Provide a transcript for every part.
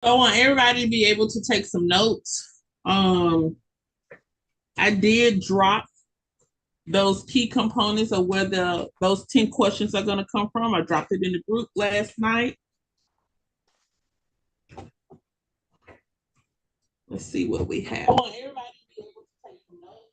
I want everybody to be able to take some notes. I did drop those key components of where those 10 questions are going to come from. I dropped it in the group last night. Let's see what we have. I want everybody to be able to take some notes.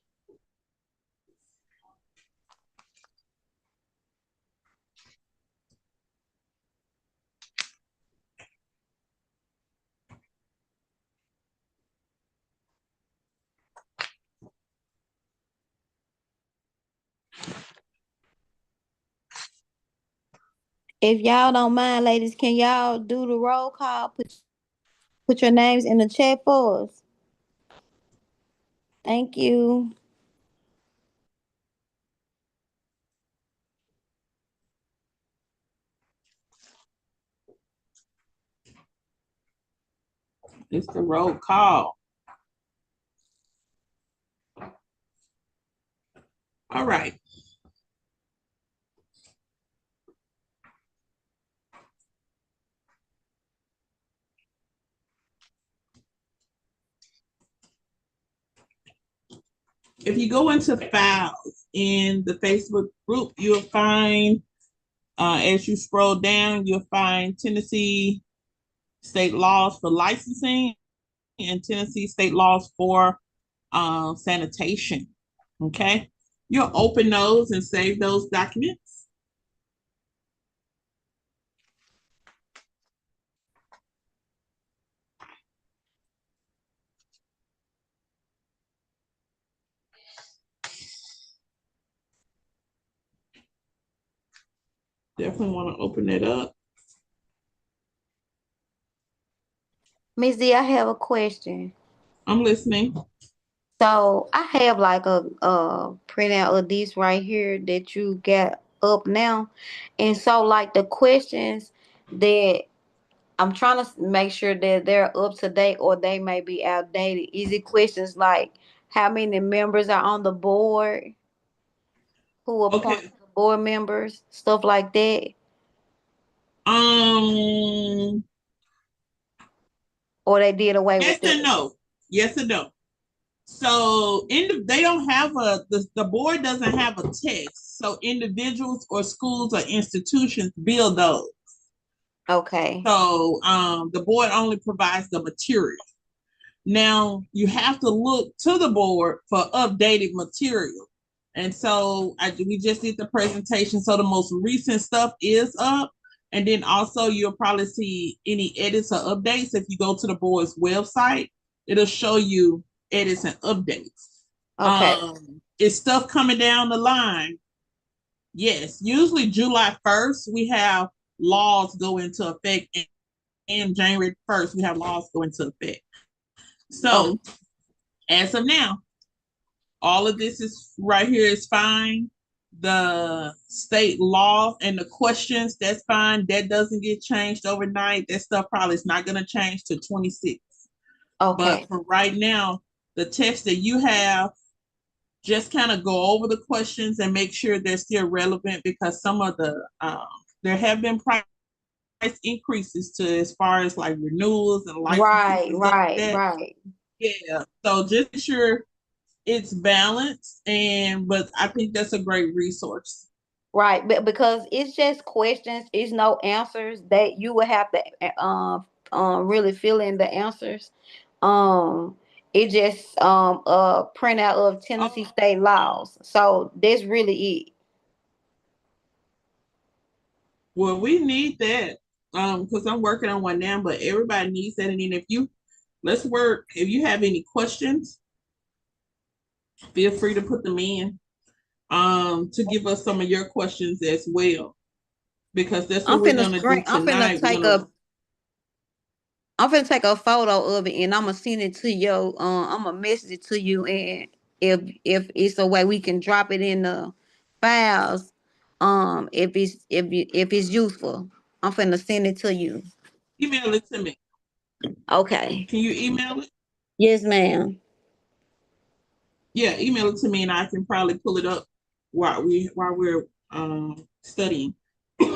If y'all don't mind, ladies, can y'all do the roll call? Put your names in the chat for us. Thank you. It's the roll call. All right. If you go into files in the Facebook group, you'll find, as you scroll down, you'll find Tennessee state laws for licensing and Tennessee state laws for sanitation. Okay. You'll open those and save those documents. Definitely want to open it up. Miss D, I have a question. I'm listening. So I have like a printout of this right here that you got up now. And so like the questions that I'm trying to make sure that they're up to date or they may be outdated. Is it questions like how many members are on the board? Who appoints Okay. the board members? Stuff like that. Um, Or they did away yes with and that. no. Yes and no. So they don't have the board doesn't have a text. So individuals or schools or institutions build those. Okay. So the board only provides the material. Now you have to look to the board for updated material. And so we just did the presentation. So the most recent stuff is up. And then also you'll probably see any edits or updates. If you go to the board's website, it'll show you edits and updates. Okay. Is stuff coming down the line? Yes. Usually July 1st, we have laws go into effect. And January 1st, we have laws go into effect. Okay. So as of now, all of this is right here is fine. The state law and the questions, that's fine. That doesn't get changed overnight. That stuff probably is not going to change to 26. But Okay. for right now, the text that you have, just kind of go over the questions and make sure they're still relevant because some of there have been price increases to as far as like renewals and licenses Right, and stuff like right, that. right. Yeah. So just make sure it's balanced, but I think that's a great resource. Right. But because it's just questions, it's no answers that you would have to really fill in the answers. Um it just a printout of Tennessee Oh, state laws. So that's really it. well, we need that because I'm working on one now, but everybody needs that. And then if you let's work, if you have any questions, feel free to put them in to give us some of your questions as well because that's what I'm we're finna gonna do screen tonight. We're gonna I'm finna take a photo of it and I'm gonna send it to you. I'm gonna message it to you, and if it's a way we can drop it in the files, if it's useful, I'm finna send it to you. email it to me. Okay. Can you email it? Yes, ma'am. Yeah, email it to me, and I can probably pull it up while we're studying.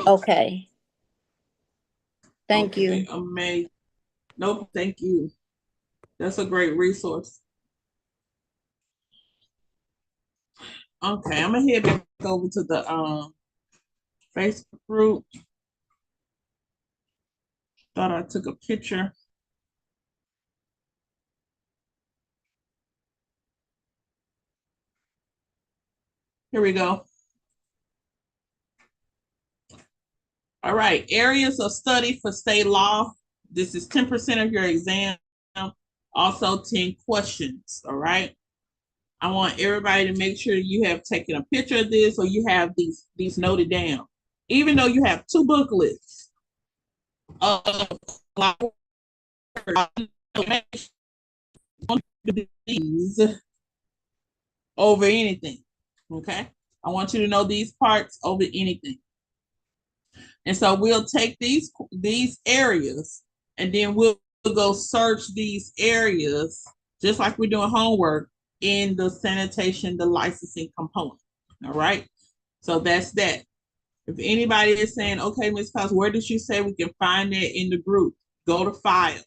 Okay. Thank Okay, you. amazing. Nope, thank you. That's a great resource. Okay, I'm gonna head back over to the Facebook group. Thought I took a picture. Here we go. All right, areas of study for state law. This is 10% of your exam. Also 10 questions, all right? I want everybody to make sure you have taken a picture of this or you have these noted down. Even though you have two booklets of these over anything, okay? I want you to know these parts over anything. And so we'll take these areas and then we'll go search these areas just like we're doing homework in the sanitation, the licensing component. All right. So that's that. If anybody is saying, okay, Ms. Cos, where did you say we can find that in the group? Go to files.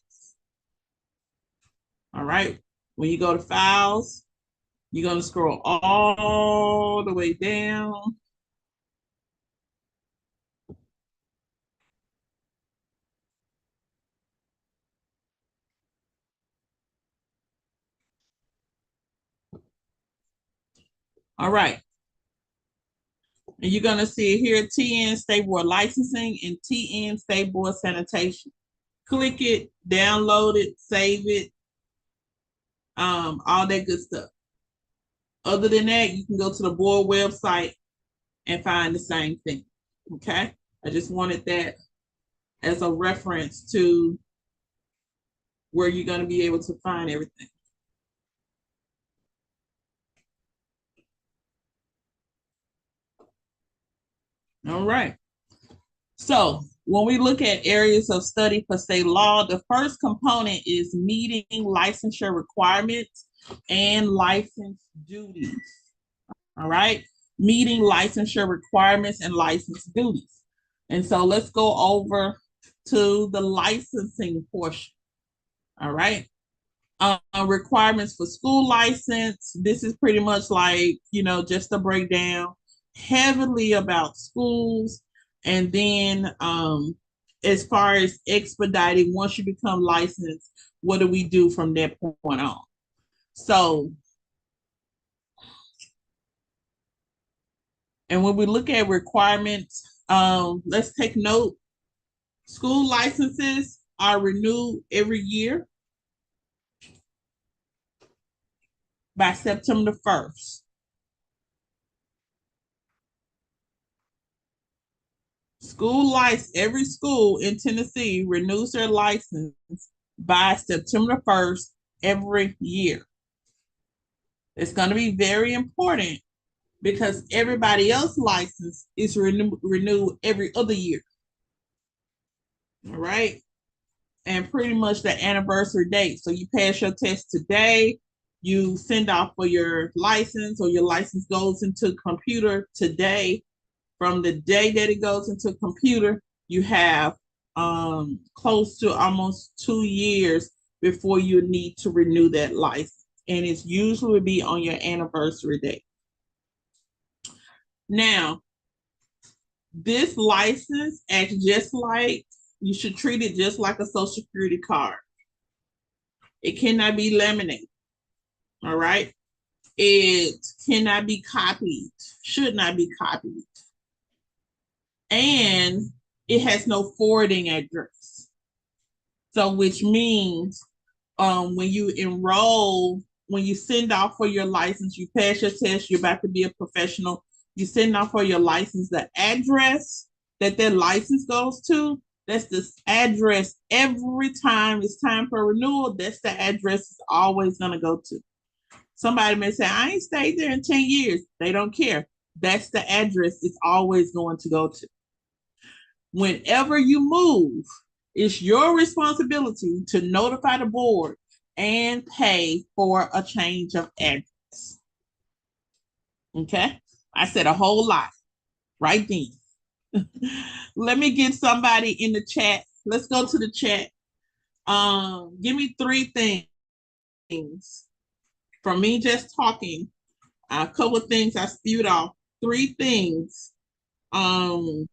All right. When you go to files, you're going to scroll all the way down. All right. And you're going to see it here, TN State Board Licensing and TN State Board Sanitation. Click it, download it, save it, all that good stuff. Other than that, you can go to the board website and find the same thing. Okay. I just wanted that as a reference to where you're going to be able to find everything. All right. So when we look at areas of study for state law, the first component is meeting licensure requirements and license duties. All right. Meeting licensure requirements and license duties. And so let's go over to the licensing portion. All right. Requirements for school license. This is pretty much like, just a breakdown heavily about schools. And then as far as expediting, once you become licensed, what do we do from that point on? So, and when we look at requirements, let's take note. School licenses are renewed every year by September 1st. Every school in Tennessee renews their license by September 1st every year. It's going to be very important because everybody else's license is renewed every other year. All right. And pretty much the anniversary date. So you pass your test today, you send off for your license, or your license goes into computer today. From the day that it goes into computer, you have close to almost 2 years before you need to renew that license. And it's usually be on your anniversary date. Now, this license acts just like, you should treat it just like a social security card. It cannot be laminated. All right. It cannot be copied, should not be copied. And it has no forwarding address. So, which means when you enroll, when you send off for your license, you pass your test, you're about to be a professional, you send off for your license, the address that license goes to, that's the address every time it's time for renewal. That's the address it's always going to go to. Somebody may say, I ain't stayed there in 10 years. They don't care. That's the address it's always going to go to. Whenever you move, it's your responsibility to notify the board and pay for a change of address. Okay? I said a whole lot right then. Let me get somebody in the chat. Let's go to the chat. Give me three things from me just talking. A couple of things I spewed off. Three things um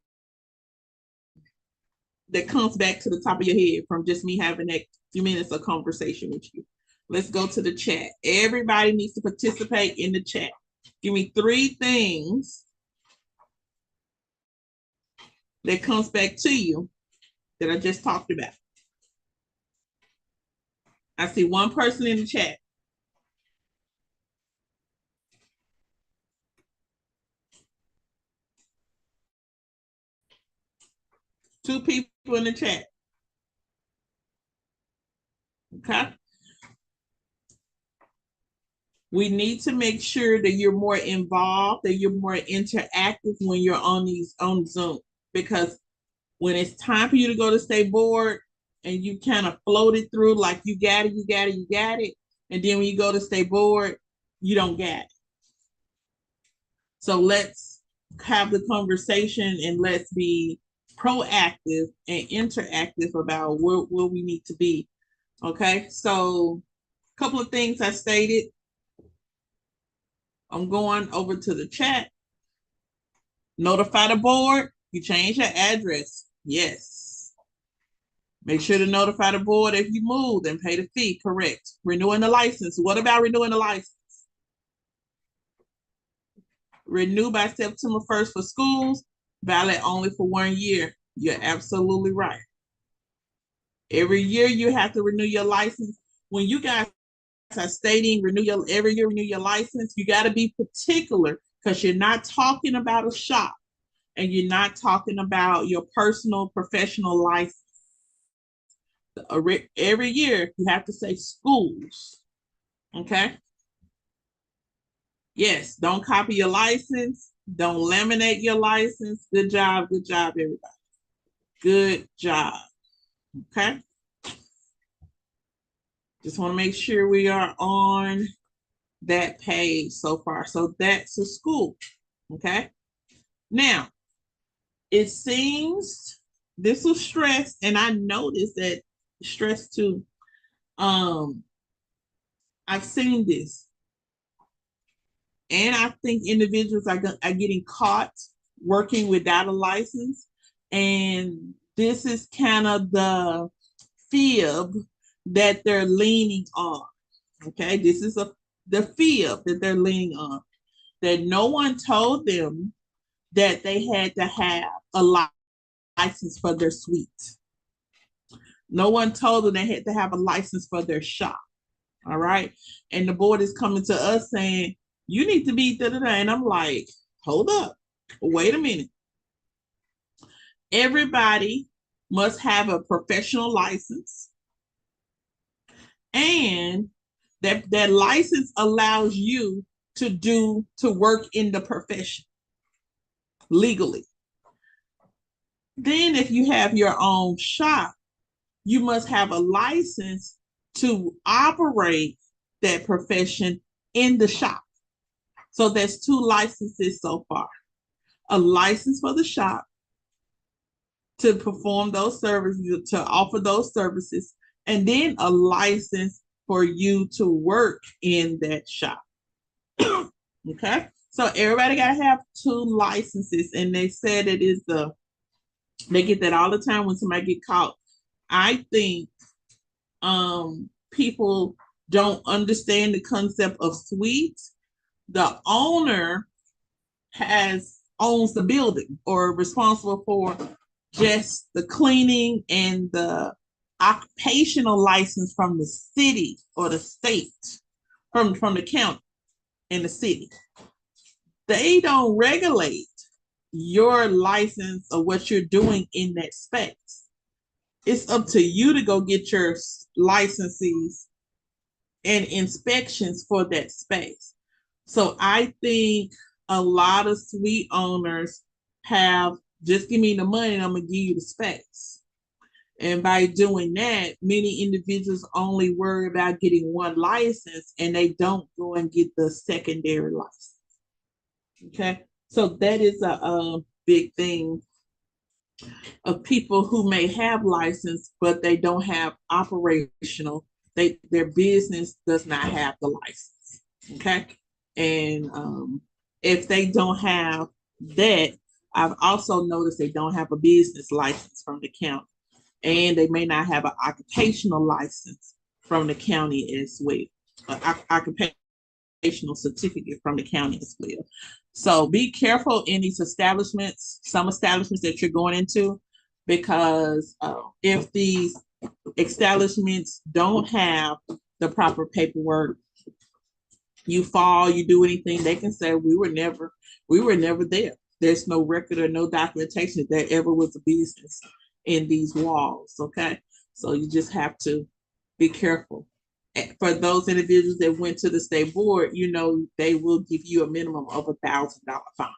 that comes back to the top of your head from just me having that few minutes of conversation with you. Let's go to the chat. Everybody needs to participate in the chat. Give me three things that comes back to you that I just talked about. I see one person in the chat. Two people in the chat. Okay. We need to make sure that you're more involved, that you're more interactive when you're on Zoom. Because when it's time for you to go to state board and you kind of float it through like you got it, you got it, you got it. And then when you go to state board, you don't get it. So let's have the conversation and let's be proactive and interactive about where we need to be. Okay, so a couple of things I stated. I'm going over to the chat. Notify the board. You change your address. Yes. Make sure to notify the board if you move and pay the fee. Correct. Renewing the license. What about renewing the license? Renew by September 1st for schools. Valid only for 1 year. You're absolutely right. Every year you have to renew your license. When you guys are stating every year renew your license, you got to be particular because you're not talking about a shop and you're not talking about your personal professional license. Every year you have to say schools. Okay. Yes, don't copy your license. Don't laminate your license. Good job, everybody. Good job. Okay. Just want to make sure we are on that page so far. So that's a school. Okay. Now, it seems this was stress, and I noticed that stress too. I've seen this, and I think individuals are getting caught working without a license, and this is kind of the fib that they're leaning on. Okay, this is the fib that they're leaning on. That no one told them that they had to have a license for their suite. No one told them they had to have a license for their shop. All right. And the board is coming to us saying, you need to be da-da-da. And I'm like, hold up. Wait a minute. Everybody must have a professional license. And that license allows you to work in the profession legally. Then if you have your own shop, you must have a license to operate that profession in the shop. So there's two licenses so far. A license for the shop to perform those services, to offer those services, and then a license for you to work in that shop. Okay? So everybody got to have two licenses, and they said they get that all the time when somebody get caught. I think people don't understand the concept of suites. The owner owns the building or responsible for just the cleaning and the occupational license from the city or the state, from the county and the city. They don't regulate your license or what you're doing in that space. It's up to you to go get your licenses and inspections for that space. So I think a lot of suite owners have just give me the money and I'm going to give you the space. And by doing that, many individuals only worry about getting one license and they don't go and get the secondary license. Okay. So that is a big thing of people who may have license, but they don't have operational. Their business does not have the license. Okay, and if they don't have that, I've also noticed they don't have a business license from the county, and they may not have an occupational license from the county as well. Occupational certificate from the county as well. So be careful in these establishments, some establishments that you're going into, because if these establishments don't have the proper paperwork, you fall, you do anything, they can say we were never there. There's no record or no documentation that there ever was a business in these walls. Okay, so you just have to be careful. For those individuals that went to the state board, you know they will give you a minimum of $1,000 fine,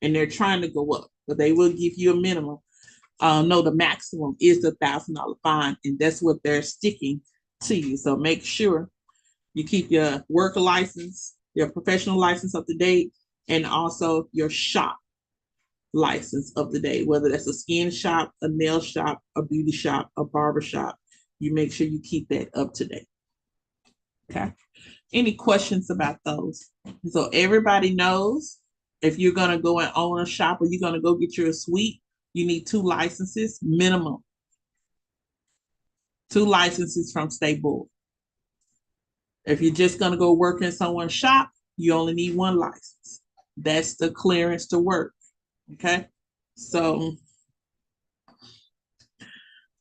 and they're trying to go up, but they will give you a minimum. No, the maximum is the $1,000 fine, and that's what they're sticking to you. So make sure you keep your work license, your professional license up to date, and also your shop license up to date, whether that's a skin shop, a nail shop, a beauty shop, a barber shop. You make sure you keep that up to date. Okay. Any questions about those? So everybody knows if you're going to go and own a shop or you're going to go get your suite, you need 2 licenses minimum. 2 licenses from state board. If you're just going to go work in someone's shop, you only need 1 license. That's the clearance to work. Okay. So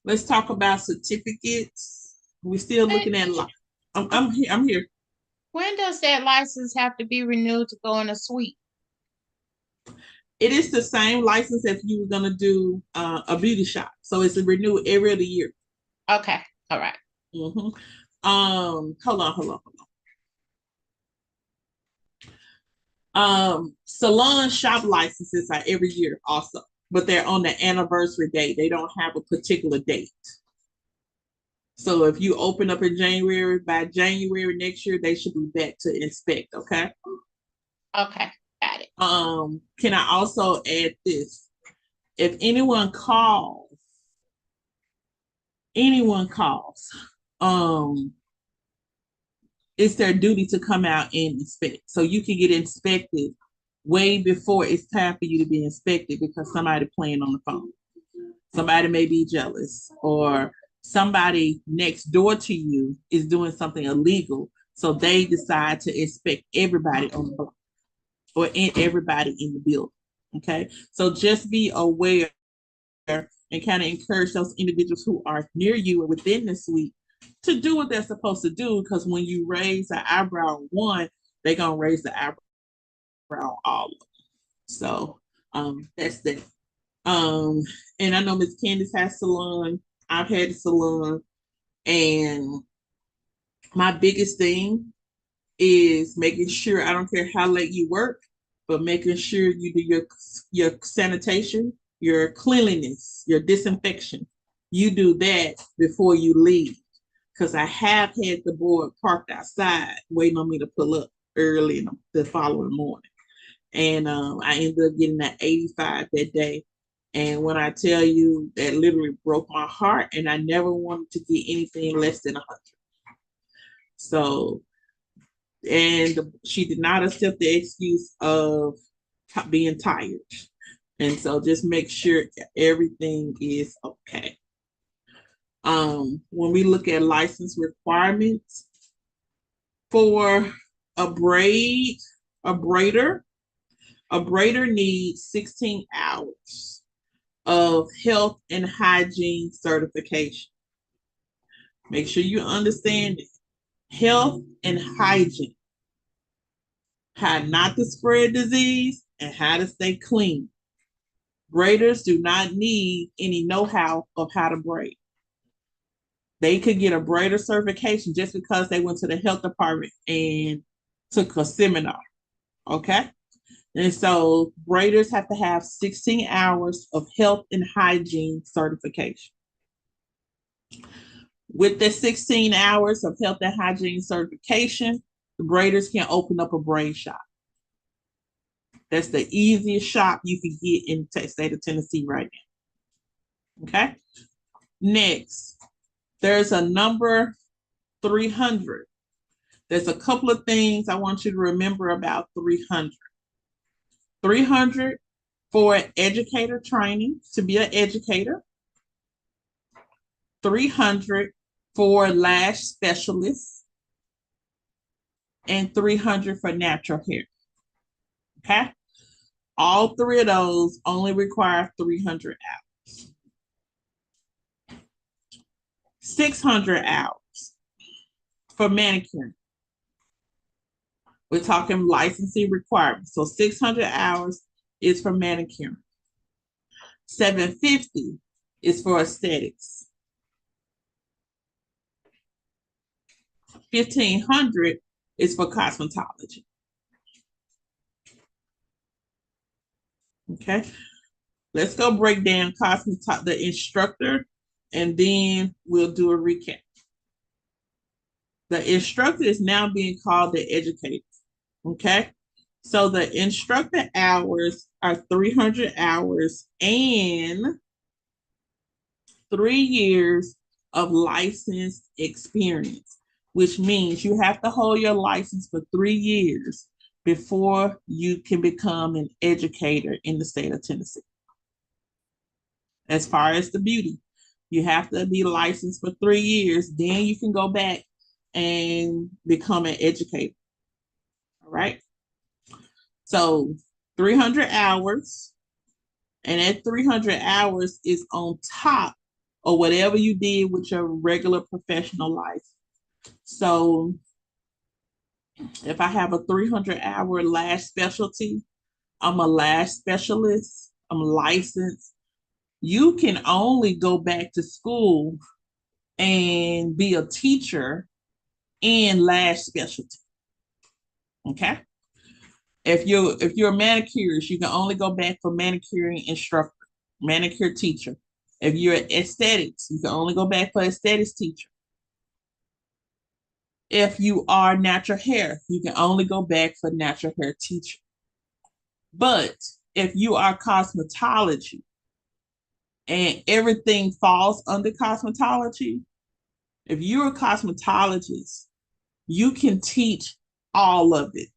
let's talk about certificates. We're still looking at I'm here. I'm here. When does that license have to be renewed to go in a suite? It is the same license if you were gonna do a beauty shop. So it's renewed every other year. Okay. All right. Mm-hmm. Hold on. Salon shop licenses are every year also, but they're on the anniversary date. They don't have a particular date. So if you open up in January, by January next year, they should be back to inspect. Okay. Okay. Got it. Can I also add this? If anyone calls, it's their duty to come out and inspect. So you can get inspected way before it's time for you to be inspected because somebody playing on the phone. Somebody may be jealous, or somebody next door to you is doing something illegal. So they decide to inspect everybody on the block or everybody in the building. Okay. So just be aware and kind of encourage those individuals who are near you or within the suite to do what they're supposed to do. Because when you raise the eyebrow on one, they're going to raise the eyebrow on all of them. So that's that. And I know Miss Candace has salon. I've had a salon, and my biggest thing is making sure, I don't care how late you work, but making sure you do your sanitation, your cleanliness, your disinfection. You do that before you leave. Because I have had the board parked outside waiting on me to pull up early the following morning. And I ended up getting that 85 that day. And when I tell you, that literally broke my heart, and I never wanted to get anything less than 100. So, and she did not accept the excuse of being tired. And so just make sure everything is okay. When we look at license requirements for a braider needs 16 hours of health and hygiene certification. Make sure you understand it. Health and hygiene. How not to spread disease and how to stay clean. Braiders do not need any know-how of how to braid. They could get a braider certification just because they went to the health department and took a seminar. Okay. And so braiders have to have 16 hours of health and hygiene certification. With the 16 hours of health and hygiene certification, the braiders can open up a braid shop. That's the easiest shop you can get in the state of Tennessee right now. Okay. Next, there's a number 300. There's a couple of things I want you to remember about 300. 300 for educator training, to be an educator. 300 for lash specialists, and 300 for natural hair. Okay. All three of those only require 300 hours. 600 hours for manicuring. We're talking licensing requirements. So 600 hours is for manicuring. 750 is for aesthetics. 1,500 is for cosmetology. Okay, let's go break down the instructor, and then we'll do a recap. The instructor is now being called the educator. Okay, so the instructor hours are 300 hours and 3 years of licensed experience, which means you have to hold your license for 3 years before you can become an educator in the state of Tennessee. As far as the beauty, you have to be licensed for 3 years, then you can go back and become an educator. All right. So 300 hours, and that 300 hours is on top of whatever you did with your regular professional life. So if I have a 300-hour lash specialty, I'm a lash specialist, I'm licensed. You can only go back to school and be a teacher in lash specialty. Okay. If you're a manicurist, you can only go back for manicuring instructor, manicure teacher. If you're aesthetics, you can only go back for aesthetics teacher. If you are natural hair, you can only go back for natural hair teacher. But if you are cosmetology and everything falls under cosmetology, if you're a cosmetologist, you can teach all of it.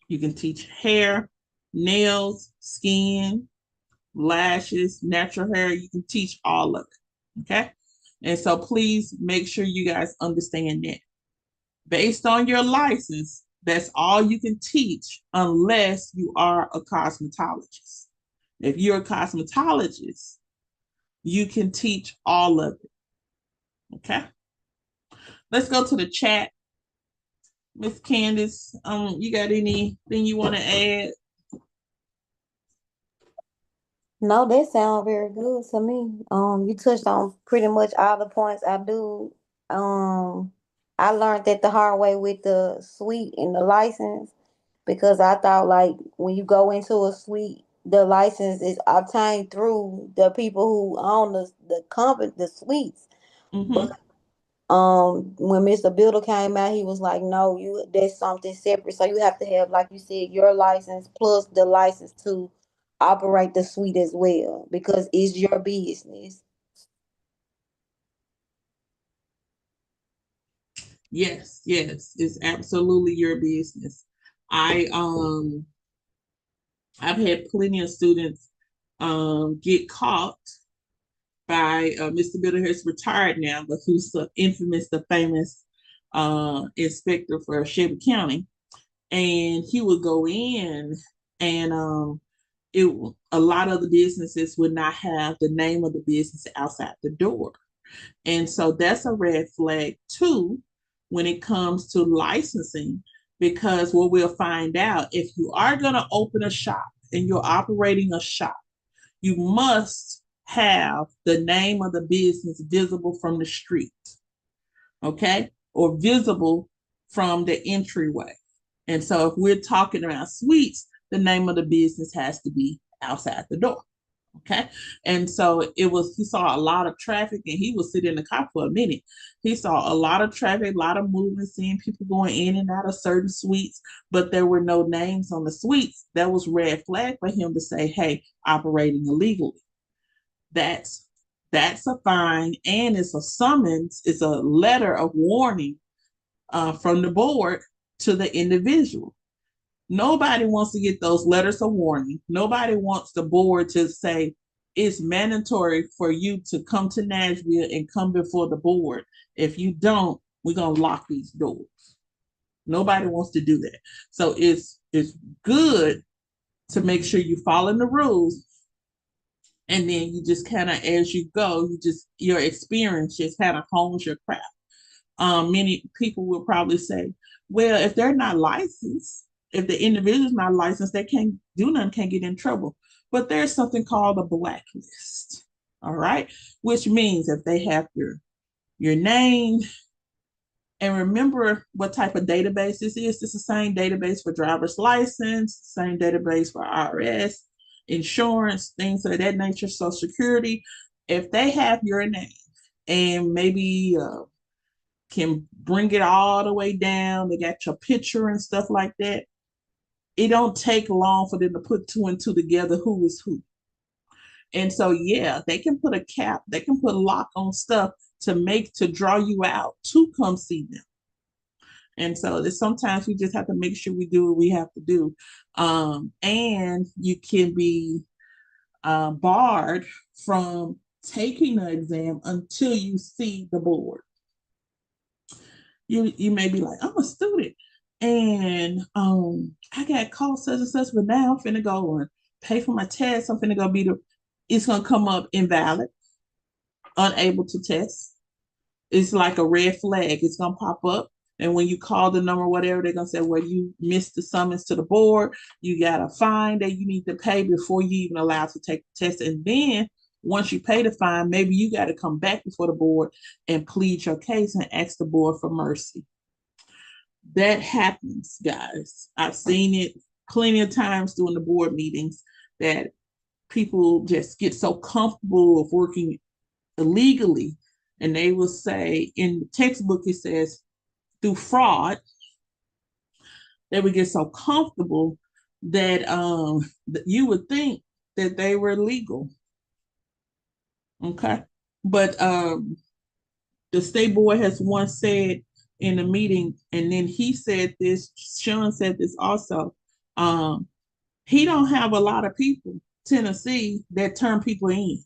You can teach hair, nails, skin, lashes, natural hair. You can teach all of it. Okay. And so please make sure you guys understand that. Based on your license, that's all you can teach unless you are a cosmetologist. If you're a cosmetologist, you can teach all of it. Okay. Let's go to the chat. Miss Candace, you got anything you want to add? No, that sounds very good to me. You touched on pretty much all the points I do. Um, I learned that the hard way with the suite and the license because I thought like when you go into a suite, the license is obtained through the people who own the company, the suites. But Mm-hmm. when Mr. Builder came out, he was like, no, you that's something separate. So you have to have, like you said, your license plus the license to operate the suite as well because it's your business. Yes, yes, it's absolutely your business. I I've had plenty of students get caught by Mr. Bitter has retired now, but who's the infamous, the famous inspector for Shelby County, and he would go in and it a lot of the businesses would not have the name of the business outside the door. And so that's a red flag too when it comes to licensing, because what we'll find out, if you are going to open a shop and you're operating a shop, you must have the name of the business visible from the street, okay, or visible from the entryway. And so if we're talking about suites, the name of the business has to be outside the door. Okay. And so he saw a lot of traffic, and he was sitting in the car for a minute. He saw a lot of traffic, a lot of movement, seeing people going in and out of certain suites, but there were no names on the suites. That was red flag for him to say, hey, operating illegally. that's a fine, and it's a summons, it's a letter of warning from the board to the individual. Nobody wants to get those letters of warning. Nobody wants the board to say it's mandatory for you to come to Nashville and come before the board. If you don't, we're gonna lock these doors. Nobody wants to do that. So it's good to make sure you follow the rules, and then you just kind of, as you go, your experience just kind of hones your craft. Many people will probably say, well, if they're not licensed, if the individual's not licensed, they can't do nothing, can't get in trouble. But there's something called a blacklist, all right? Which means if they have your name, and remember what type of database this is. It's the same database for driver's license, same database for IRS, insurance, things of that nature, Social Security. If they have your name and maybe can bring it all the way down, they got your picture and stuff like that, it don't take long for them to put two and two together, who is who. And so, yeah, they can put a cap, they can put a lock on stuff to draw you out to come see them. And so sometimes we just have to make sure we do what we have to do. And you can be barred from taking the exam until you see the board. You may be like, I'm a student and I got called such and such, but now I'm finna go and pay for my test. I'm finna go it's gonna come up invalid, unable to test. It's like a red flag. It's gonna pop up. And when you call the number, whatever, they're gonna say, well, you missed the summons to the board. You got a fine that you need to pay before you even allowed to take the test. And then once you pay the fine, maybe you got to come back before the board and plead your case and ask the board for mercy. That happens, guys. I've seen it plenty of times during the board meetings that people just get so comfortable of working illegally, and they will say in the textbook it says through fraud, they would get so comfortable that you would think that they were legal. Okay, but the state board has once said in a meeting, and then he said this, Sean said this also, he don't have a lot of people, Tennessee, that turn people in.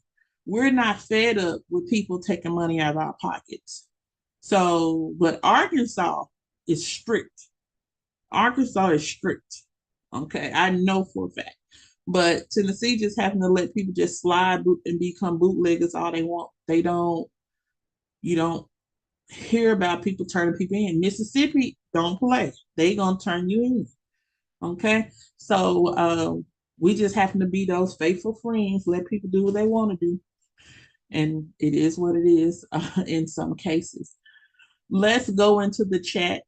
We're not fed up with people taking money out of our pockets. So, but Arkansas is strict. Arkansas is strict. Okay, I know for a fact. But Tennessee just happen to let people just slide and become bootleggers all they want. You don't hear about people turning people in. Mississippi don't play. They gonna turn you in. Okay, so we just happen to be those faithful friends. Let people do what they want to do, and it is what it is in some cases. Let's go into the chat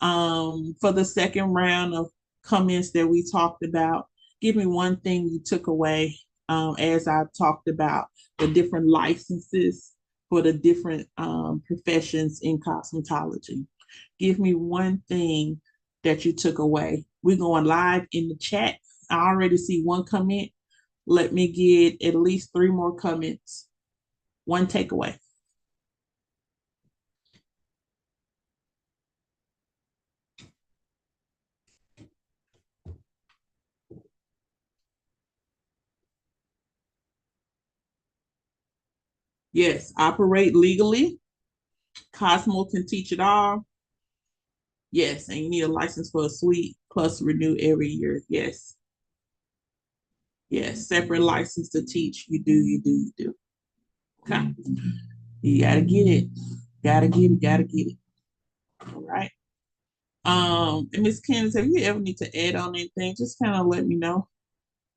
for the second round of comments that we talked about. Give me one thing you took away as I talked about the different licenses for the different professions in cosmetology. Give me one thing that you took away. We're going live in the chat. I already see one comment. Let me get at least 3 more comments. One takeaway. Yes, operate legally. Cosmo can teach it all. Yes, and you need a license for a suite plus renew every year. Yes. Yes, separate license to teach. You do. Okay. You gotta get it. Gotta get it. All right. And Miss Candace, if you ever need to add on anything, just kind of let me know.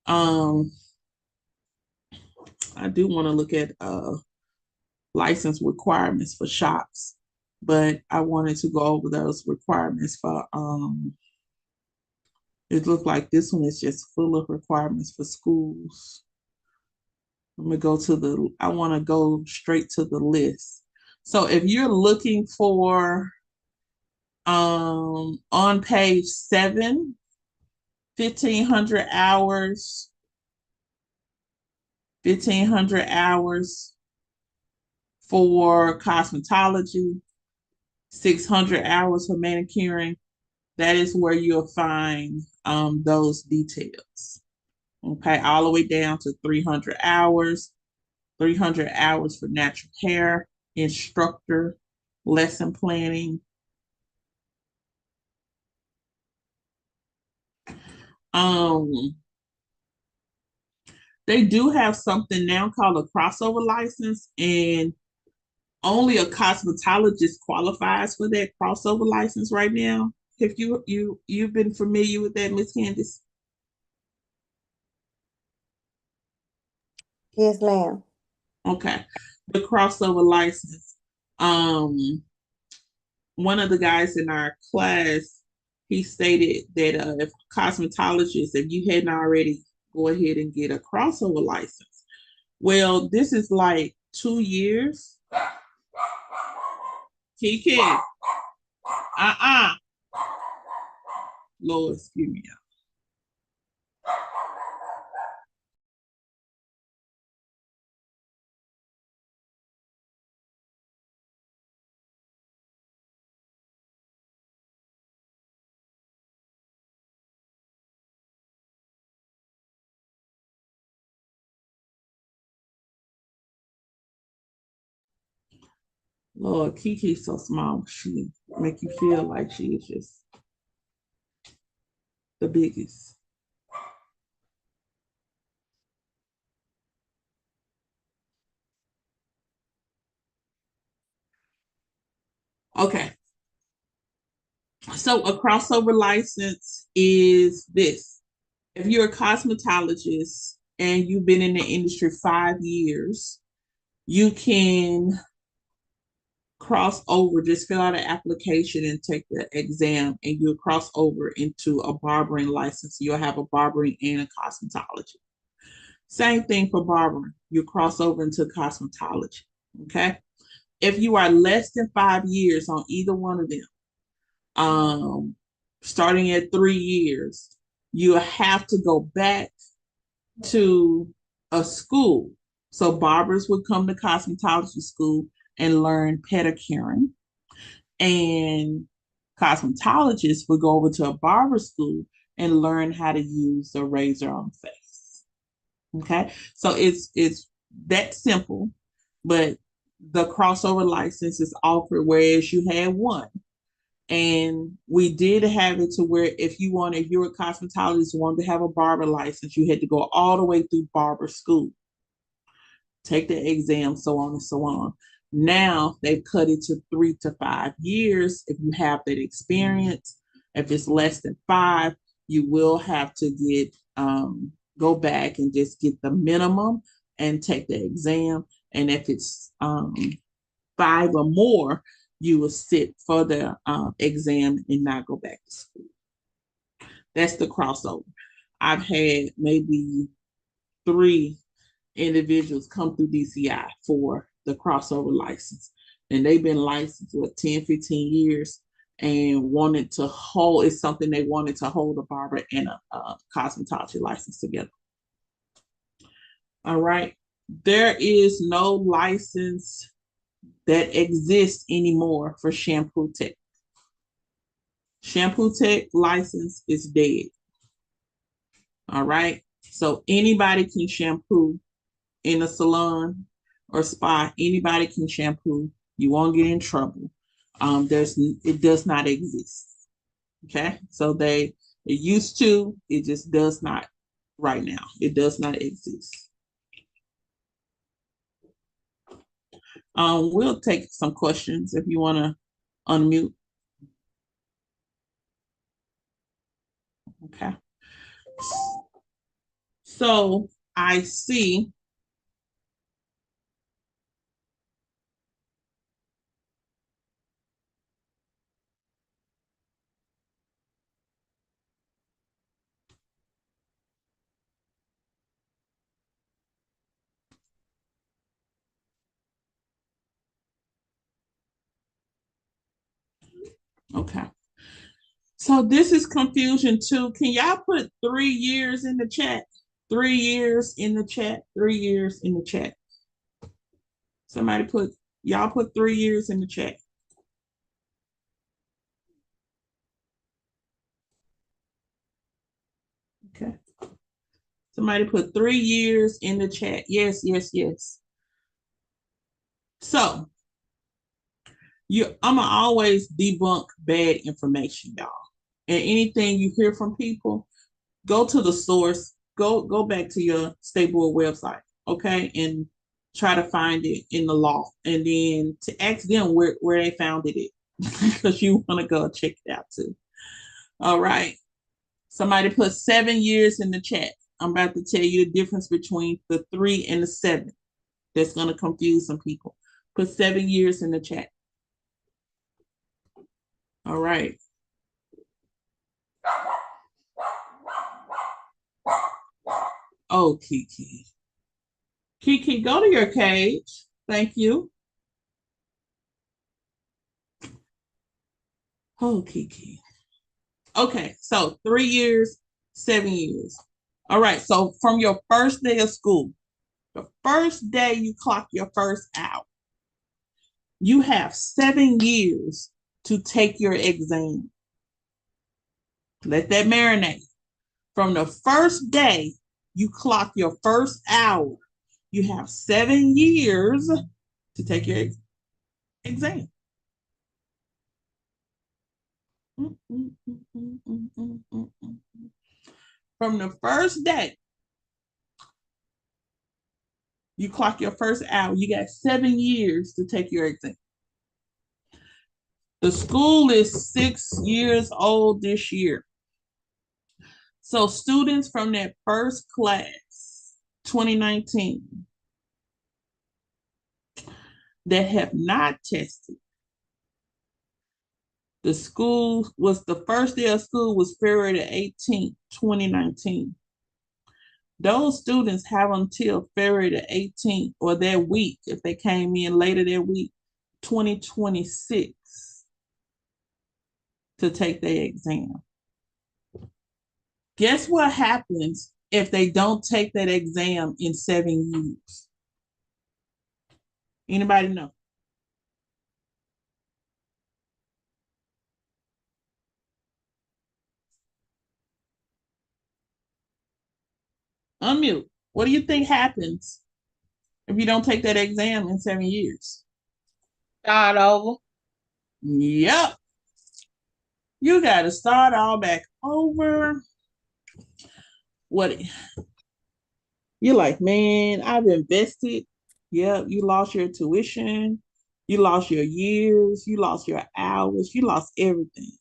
I do want to look at license requirements for shops, but I wanted to go over those requirements for it looked like this one is just full of requirements for schools. I want to go straight to the list. So if you're looking for on page 7, 1,500 hours 1,500 hours for cosmetology, 600 hours for manicuring. That is where you'll find those details. Okay, all the way down to 300 hours, 300 hours for natural hair, instructor, lesson planning. Um, they do have something now called a crossover license, and only a cosmetologist qualifies for that crossover license right now. Have you've been familiar with that, Miss Candice? Yes, ma'am. Okay. The crossover license. Um, one of the guys in our class, he stated that if cosmetologists, if you hadn't already, go ahead and get a crossover license. Well, this is like 2 years. Kiki, Lord, excuse me. Lord, Kiki's so small. She make you feel like she is just the biggest. Okay. So a crossover license is this. If you're a cosmetologist and you've been in the industry 5 years, you can cross over, just fill out an application and take the exam, and you'll cross over into a barbering license. You'll have a barbering and a cosmetology. Same thing for barbering. You cross over into cosmetology. Okay. If you are less than 5 years on either one of them, starting at 3 years, you have to go back to a school. So barbers would come to cosmetology school and learn pedicuring, and cosmetologists would go over to a barber school and learn how to use the razor on the face. Okay, so it's that simple, but the crossover license is offered, whereas you had one. And we did have it to where if you were a cosmetologist, wanted to have a barber license, you had to go all the way through barber school, take the exam, so on and so on. Now they've cut it to 3 to 5 years if you have that experience. If it's less than 5, you will have to go back and just get the minimum and take the exam. And if it's 5 or more, you will sit for the exam and not go back to school. That's the crossover. I've had maybe 3 individuals come through DCI for the crossover license, and they've been licensed for 10, 15 years and wanted to hold, it's something they wanted to hold a barber and a cosmetology license together. All right. There is no license that exists anymore for shampoo tech. Shampoo tech license is dead. All right. So anybody can shampoo in a salon or spa. Anybody can shampoo. You won't get in trouble. It does not exist. Okay. So it used to, it just does not right now. It does not exist. We'll take some questions if you want to unmute. Okay. So I see. Okay. So this is confusion too. Can y'all put 3 years in the chat? 3 years in the chat. 3 years in the chat. Somebody y'all put 3 years in the chat. Okay. Somebody put 3 years in the chat. Yes, yes, yes. So I'ma always debunk bad information, y'all. And anything you hear from people, go to the source, go back to your state board website, okay, and try to find it in the law, and then to ask them where they found it because you want to go check it out too. All right. Somebody put 7 years in the chat. I'm about to tell you the difference between the 3 and the 7. That's going to confuse some people. Put 7 years in the chat. All right. Oh, Kiki. Kiki, go to your cage. Thank you. Oh, Kiki. Okay, so 3 years, 7 years. All right, so from your first day of school, the first day you clock your first hour, you have 7 years to take your exam. Let that marinate. From the first day you clock your first hour, you have 7 years to take your exam. From the first day you clock your first hour, you got 7 years to take your exam. The school is 6 years old this year. So students from that first class, 2019, that have not tested, the first day of school was February the 18th, 2019. Those students have until February the 18th or that week, if they came in later that week, 2026, to take their exam. Guess what happens if they don't take that exam in 7 years? Anybody know? Unmute. What do you think happens if you don't take that exam in 7 years? Start over. Yep. You got to start all back over. What? You're like, man, I've invested. Yep, you lost your tuition. You lost your years. You lost your hours. You lost everything.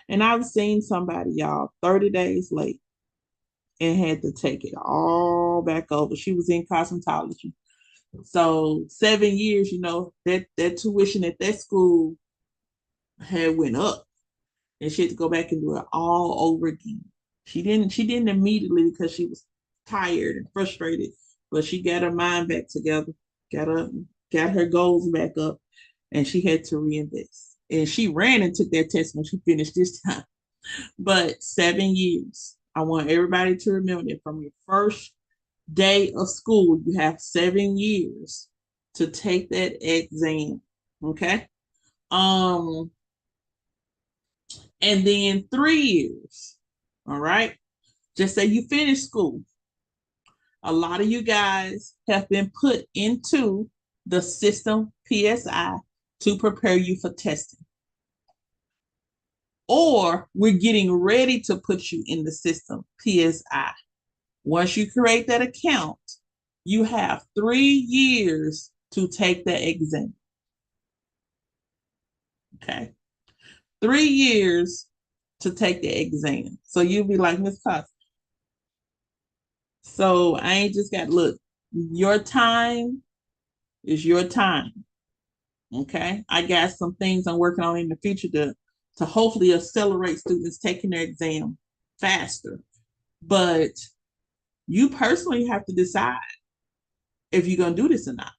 And I've seen somebody, y'all, 30 days late and had to take it all back over. She was in cosmetology. So 7 years, that tuition at that school had went up, and she had to go back and do it all over again. She didn't immediately because she was tired and frustrated, but she got her mind back together, got her goals back up, and she had to reinvest. And she ran and took that test when she finished this time. But 7 years. I want everybody to remember that from your first day of school, you have 7 years to take that exam. Okay. And then 3 years. All right. Just say you finish school. A lot of you guys have been put into the system PSI to prepare you for testing. Or we're getting ready to put you in the system PSI. Once you create that account, you have 3 years to take the exam. Okay. 3 years to take the exam. So you'll be like, Miss Costa. So I ain't just got, look, your time is your time. Okay. I got some things I'm working on in the future to hopefully accelerate students taking their exam faster. But you personally have to decide if you're going to do this or not.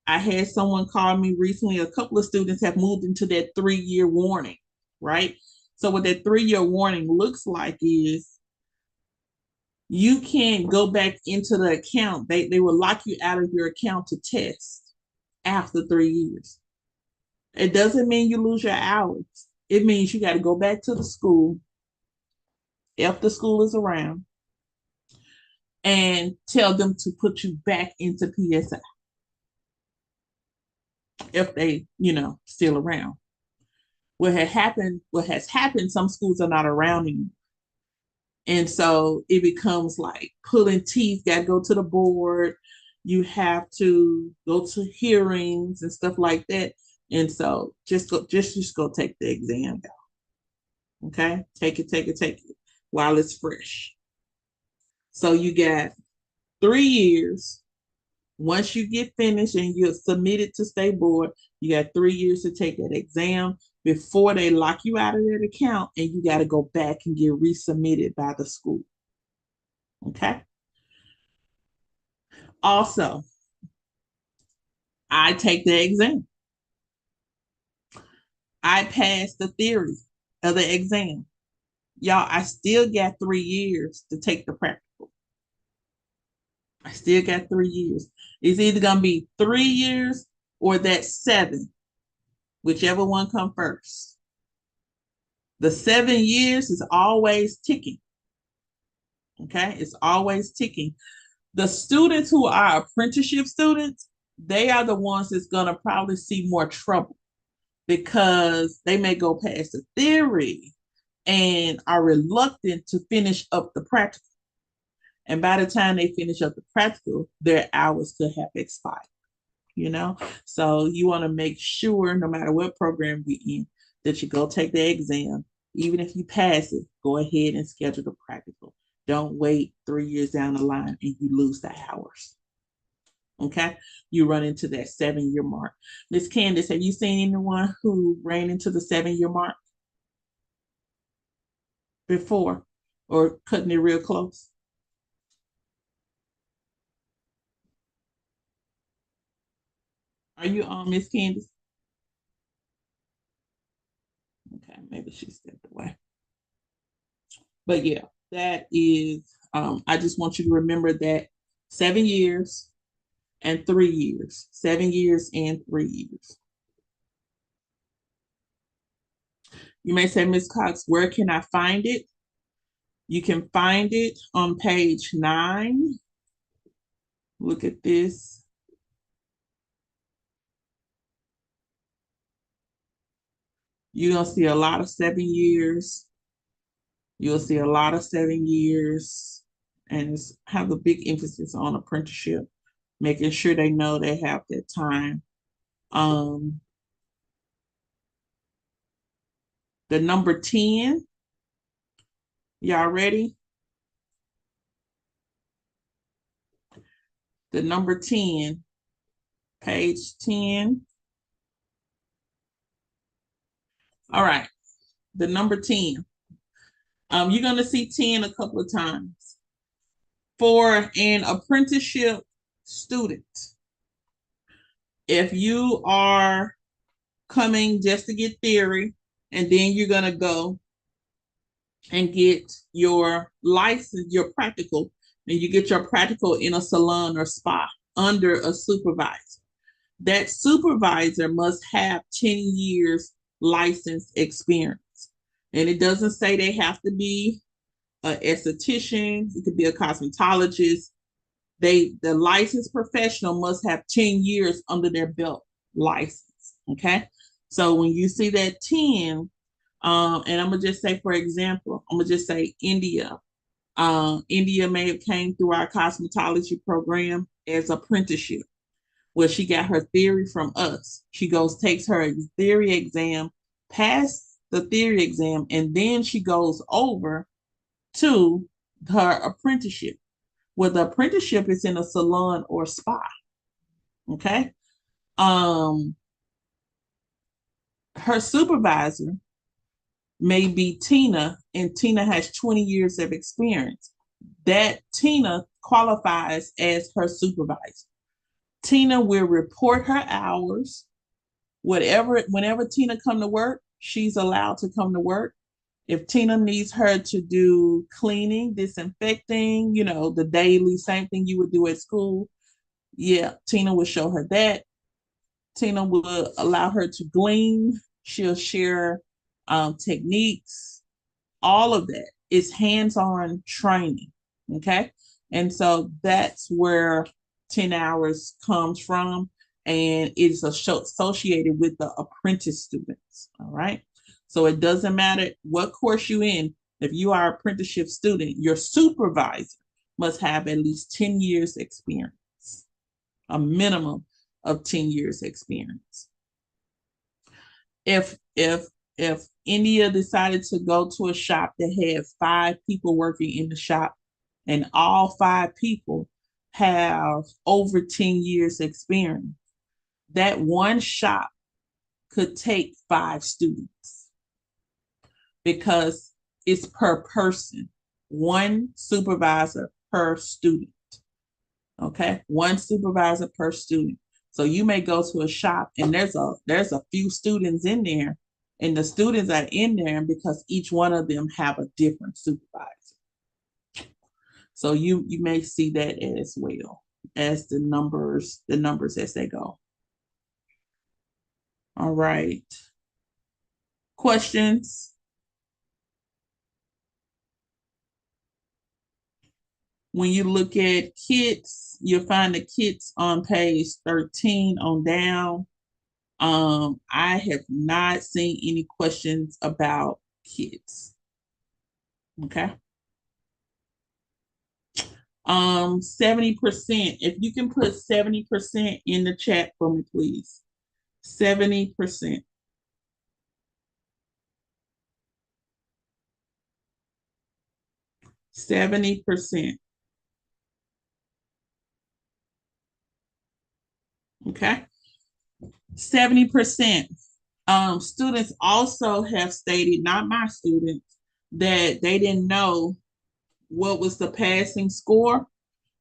I had someone call me recently. A couple of students have moved into that 3-year warning, right? So what that 3-year warning looks like is you can't go back into the account. They will lock you out of your account to test after 3 years. It doesn't mean you lose your hours. It means you got to go back to the school if the school is around and tell them to put you back into PSI if they, still around. What has happened, some schools are not around anymore. And so it becomes like pulling teeth, got to go to the board. You have to go to hearings and stuff like that. And so just go take the exam now. Okay? Take it while it's fresh. So you got 3 years. Once you get finished and you're submitted to state board, you got 3 years to take that exam before they lock you out of that account, and you got to go back and get resubmitted by the school. Okay. Also, I take the exam. I passed the theory of the exam. Y'all, I still got 3 years to take the practical. I still got 3 years. It's either going to be 3 years or that 7, whichever one comes first. The 7 years is always ticking. Okay, it's always ticking. The students who are apprenticeship students, they are the ones that's going to probably see more trouble because they may go past the theory and are reluctant to finish up the practical. And by the time they finish up the practical, their hours could have expired, So you want to make sure, no matter what program you're in, that you go take the exam. Even if you pass it, go ahead and schedule the practical. Don't wait 3 years down the line and you lose the hours. Okay? You run into that 7-year mark. Miss Candace, have you seen anyone who ran into the 7-year mark before or cutting it real close? Are you on, Miss Candace? Okay, maybe she stepped away. But yeah, that is, I just want you to remember that 7 years and 3 years, 7 years and 3 years. You may say, Ms. Cox, where can I find it? You can find it on page 9. Look at this. You're going to see a lot of 7 years. You'll see a lot of 7 years, and have a big emphasis on apprenticeship, making sure they know they have that time. The number 10, y'all ready? The number 10, page 10. All right, the number 10. You're going to see 10 a couple of times. For an apprenticeship student, if you are coming just to get theory, and then you're going to go and get your license, your practical, and you get your practical in a salon or spa under a supervisor. That supervisor must have 10 years license experience. And it doesn't say they have to be an esthetician, it could be a cosmetologist. The licensed professional must have 10 years under their belt license. Okay. So when you see that 10, and I'm gonna just say, for example, I'm gonna just say India. India may have came through our cosmetology program as apprenticeship, where she got her theory from us. She takes her theory exam, passes the theory exam, and then she goes over to her apprenticeship. Well, the apprenticeship is in a salon or spa. Okay. Her supervisor may be Tina, and Tina has 20 years of experience. That Tina qualifies as her supervisor. Tina will report her hours. Whenever Tina come to work, she's allowed to come to work. If Tina needs her to do cleaning, disinfecting, the daily same thing you would do at school, yeah, Tina will show her that. Tina will allow her to glean. She'll share techniques. All of that is hands-on training. Okay. And so that's where 10 hours comes from. And it's associated with the apprentice students. All right. So it doesn't matter what course you're in. If you are an apprenticeship student, your supervisor must have at least 10 years experience, a minimum of 10 years experience. If India decided to go to a shop that had 5 people working in the shop, and all 5 people have over 10 years experience, that one shop could take 5 students because it's per person, one supervisor per student. Okay, one supervisor per student. So you may go to a shop and there's a few students in there, and the students are in there because each one of them have a different supervisor. So you may see that as well as the numbers as they go. All right. Questions? When you look at kits, you'll find the kits on page 13 on down. I have not seen any questions about kits. Okay. 70%. If you can put 70% in the chat for me, please. 70%. %. Okay. 70%. Students also have stated, not my students, that they didn't know what was the passing score.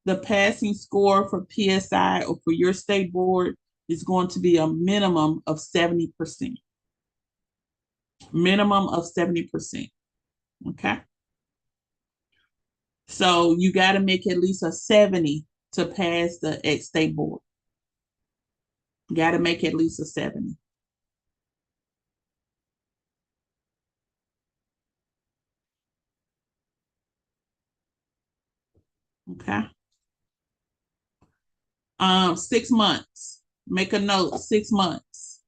The passing score for PSI or for your state board is going to be a minimum of 70%. Minimum of 70%. Okay. So you got to make at least a 70 to pass the state board. Got to make at least a 70. Okay. 6 months. Make a note, 6 months.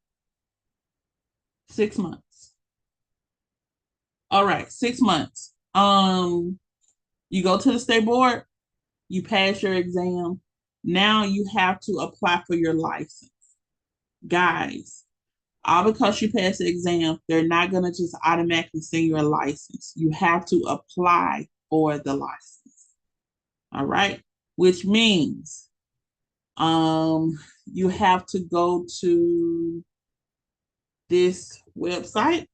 6 months. All right, 6 months. You go to the state board, you pass your exam. Now you have to apply for your license. Guys, all because you pass the exam, they're not going to just automatically send you a license. You have to apply for the license. All right, which means you have to go to this website.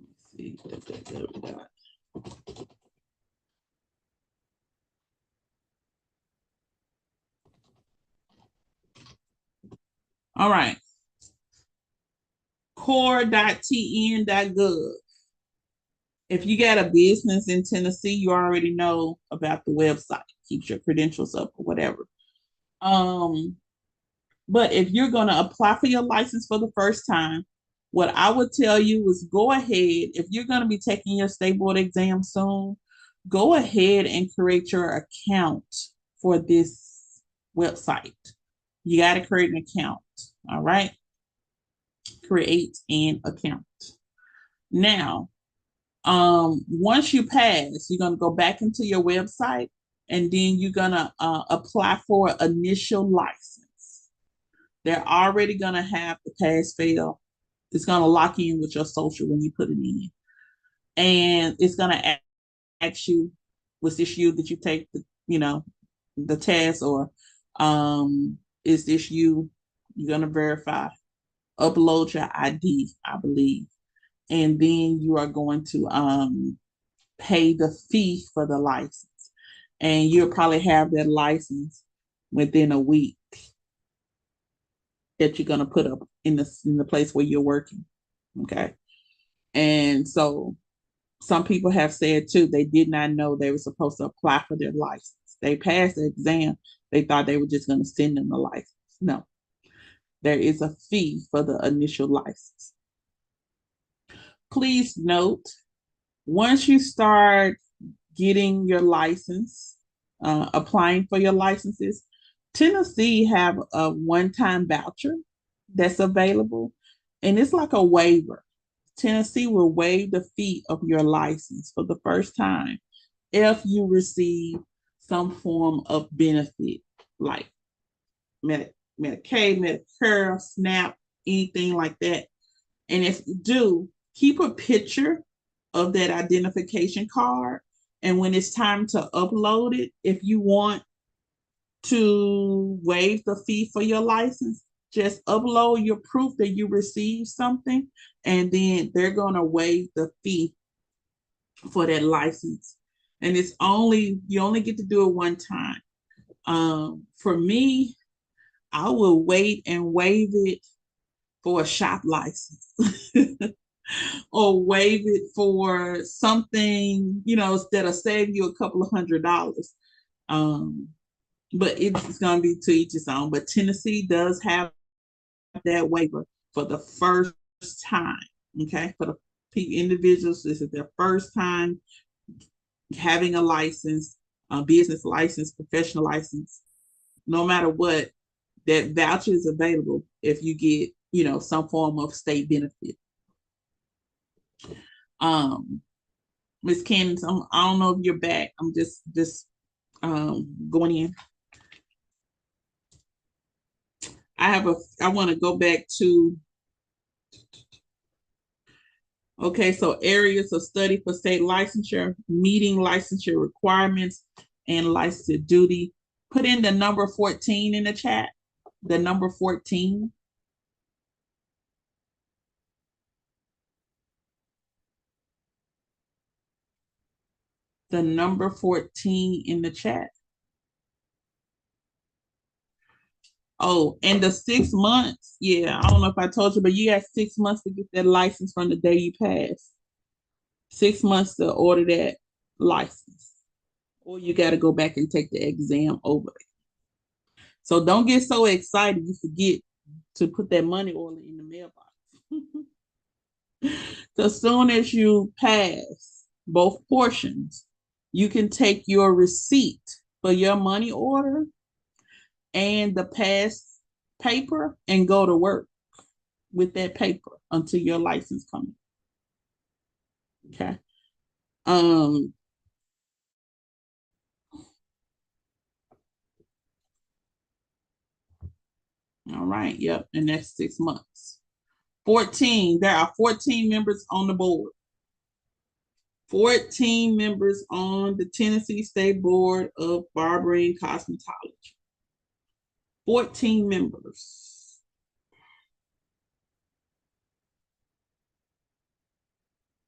Let's see. All right. core.tn.gov. If you got a business in Tennessee, you already know about the website. Keeps your credentials up or whatever. But if you're going to apply for your license for the first time, what I would tell you is go ahead. If you're going to be taking your state board exam soon, go ahead and create your account for this website. You got to create an account. All right. Create an account. Now, once you pass, you're going to go back into your website, and then you're going to apply for initial license. They're already going to have the pass fail. It's going to lock in with your social when you put it in. And it's going to ask you, was this you that you take the test, or is this you? You're going to verify, upload your ID, I believe. And then you are going to pay the fee for the license. And you'll probably have that license within a week that you're going to put up in the place where you're working. Okay. And so some people have said too, they did not know they were supposed to apply for their license. They passed the exam. They thought they were just going to send them the license. No, there is a fee for the initial license. Please note, once you start getting your license, applying for your licenses, Tennessee have a one-time voucher that's available, and it's like a waiver. Tennessee will waive the fee of your license for the first time if you receive some form of benefit like Medicaid, Medicare, SNAP, anything like that. And if you do, keep a picture of that identification card. And when it's time to upload it, if you want to waive the fee for your license, just upload your proof that you received something, and then they're going to waive the fee for that license. And you only get to do it one time. For me, I will wait and waive it for a shop license or waive it for something, that'll save you a couple of $100. But it's going to be to each his own. But Tennessee does have that waiver for the first time. Okay, for the individuals, this is their first time having a license, a business license, professional license. No matter what, that voucher is available if you get, some form of state benefit. Miss Candace, I don't know if you're back. I'm just going in. I want to go back to, okay, so areas of study for state licensure, meeting licensure requirements, and licensure duty. Put in the number 14 in the chat, the number 14. The number 14 in the chat. Oh, and the 6 months. Yeah, I don't know if I told you, but you have 6 months to get that license from the day you pass. 6 months to order that license. Or you got to go back and take the exam over it. So don't get so excited you forget to put that money order in the mailbox. So as soon as you pass both portions, you can take your receipt for your money order and the pass paper and go to work with that paper until your license comes. Okay. All right. Yep. And that's 6 months. 14. There are 14 members on the board. 14 members on the Tennessee State Board of Barbering and Cosmetology. 14 members.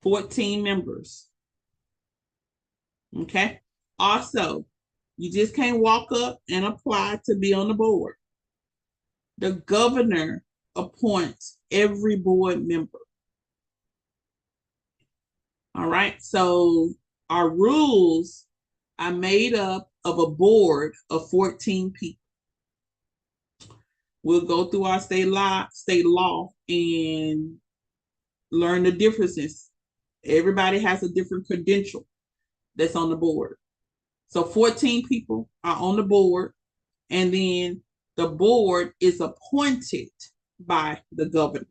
14 members. Okay. Also, you just can't walk up and apply to be on the board. The governor appoints every board member. All right. So our rules are made up of a board of 14 people. We'll go through our state law and learn the differences. Everybody has a different credential that's on the board. So 14 people are on the board, and then the board is appointed by the governor.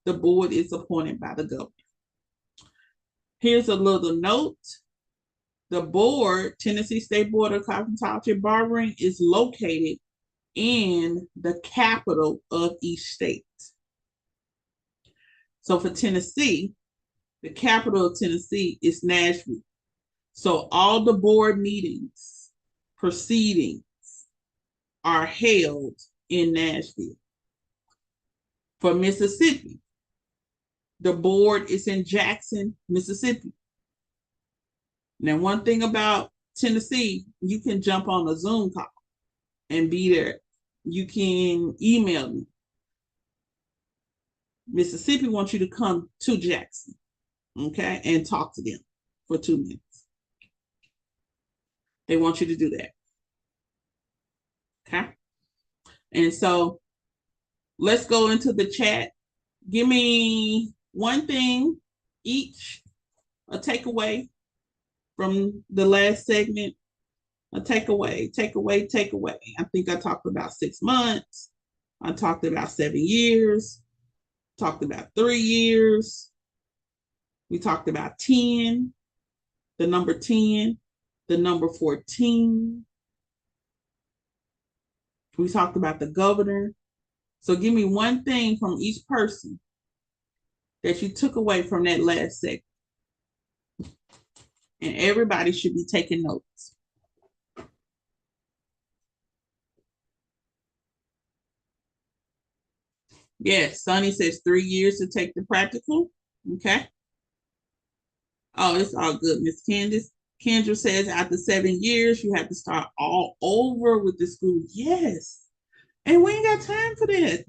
The board is appointed by the governor. Here's a little note. The board, Tennessee State Board of Cosmetology and Barbering, is located in the capital of each state. So for Tennessee, the capital of Tennessee is Nashville. So all the board meetings, proceedings are held in Nashville. For Mississippi, the board is in Jackson, Mississippi. Now, one thing about Tennessee, you can jump on a Zoom call and be there. You can email me. Mississippi wants you to come to Jackson, okay, and talk to them for 2 minutes. They want you to do that, okay? And so let's go into the chat. Give me one thing each, a takeaway from the last segment. A takeaway. I think I talked about 6 months. I talked about 7 years. Talked about 3 years. We talked about 10, the number 10, the number 14. We talked about the governor. So give me one thing from each person that you took away from that last segment. And everybody should be taking notes. Yes, Sonny says 3 years to take the practical. Okay. Oh, it's all good, Miss Candace. Kendra says after 7 years, you have to start all over with the school. Yes. And we ain't got time for that.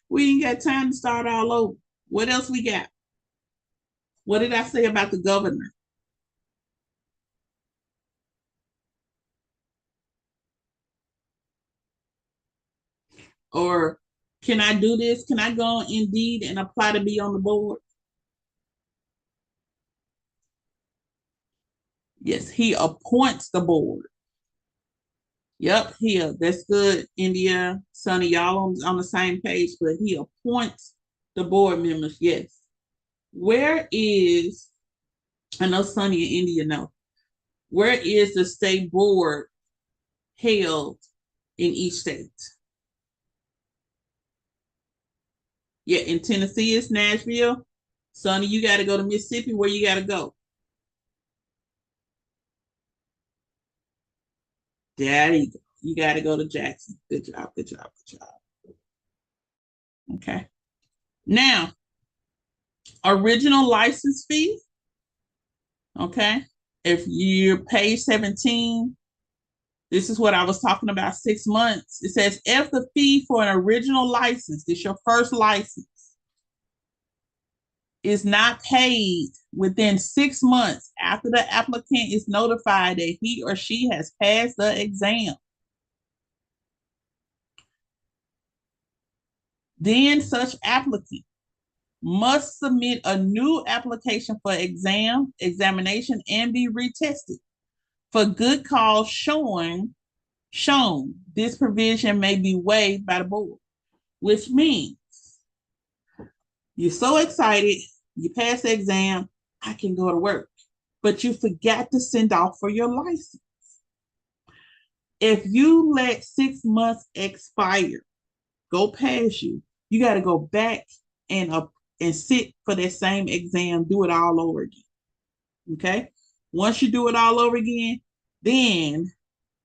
We ain't got time to start all over. What else we got? What did I say about the governor? Or can I do this? Can I go on Indeed and apply to be on the board? Yes, he appoints the board. Yep, here. That's good, India, Sonny. Y'all on the same page, but he appoints the board members. Yes. Where is, I know Sonny and India know, where is the state board held in each state? Yeah, in Tennessee, it's Nashville. Sonny, you got to go to Mississippi. Where you got to go? There you go. You got to go to Jackson. Good job, good job, good job. Okay. Now, original license fee. Okay. If you're page 17, this is what I was talking about, 6 months. It says if the fee for an original license, this is your first license, is not paid within 6 months after the applicant is notified that he or she has passed the exam, then such applicant must submit a new application for examination, and be retested for good cause shown this provision may be waived by the board, which means you're so excited, you pass the exam, I can go to work, but you forgot to send off for your license. If you let 6 months expire, go past you, you got to go back and sit for that same exam, do it all over again. Okay? Once you do it all over again, then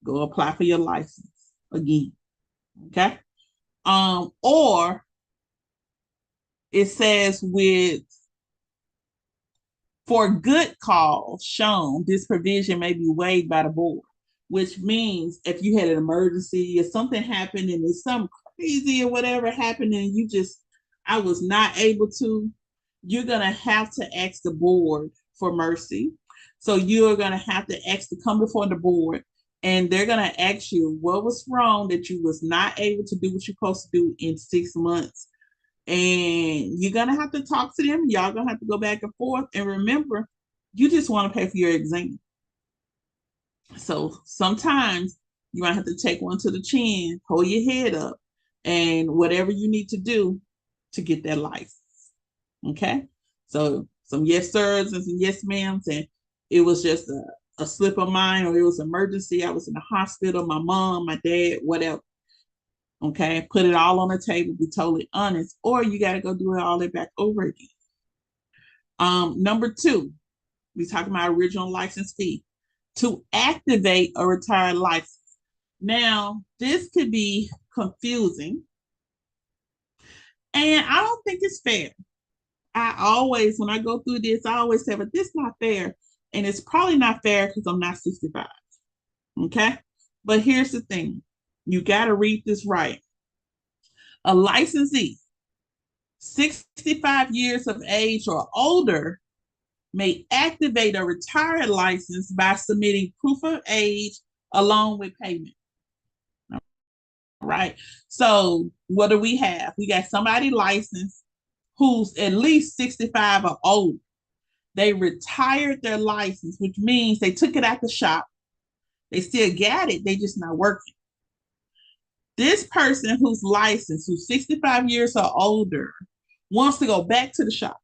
go apply for your license again. Okay? Or it says for good cause shown, this provision may be waived by the board, which means if you had an emergency or something happened and there's something crazy or whatever happened and I was not able to, you're going to have to ask the board for mercy. So you're going to have to ask to come before the board, and they're going to ask you what was wrong that you was not able to do what you're supposed to do in 6 months. And you're going to have to talk to them. Y'all going to have to go back and forth. And remember, you just want to pay for your exam. So sometimes you might have to take one to the chin, hold your head up, and whatever you need to do to get that license. Okay? So some yes sirs and some yes ma'ams, and it was just a slip of mine, or it was an emergency. I was in the hospital, my mom, my dad, whatever. Okay, put it all on the table, be totally honest, or you got to go do it all back over again. Number 2, we talking about original license fee to activate a retired license. Now, this could be confusing, and I don't think it's fair. When I go through this, I always say, but this is not fair. And it's probably not fair because I'm not 65. Okay. But here's the thing, you got to read this right. A licensee 65 years of age or older may activate a retired license by submitting proof of age along with payment. All right. So what do we have? We got somebody licensed who's at least 65 or older. They retired their license, which means they took it out the shop. They still got it, they just not working. This person who's licensed, who's 65 years or older, wants to go back to the shop.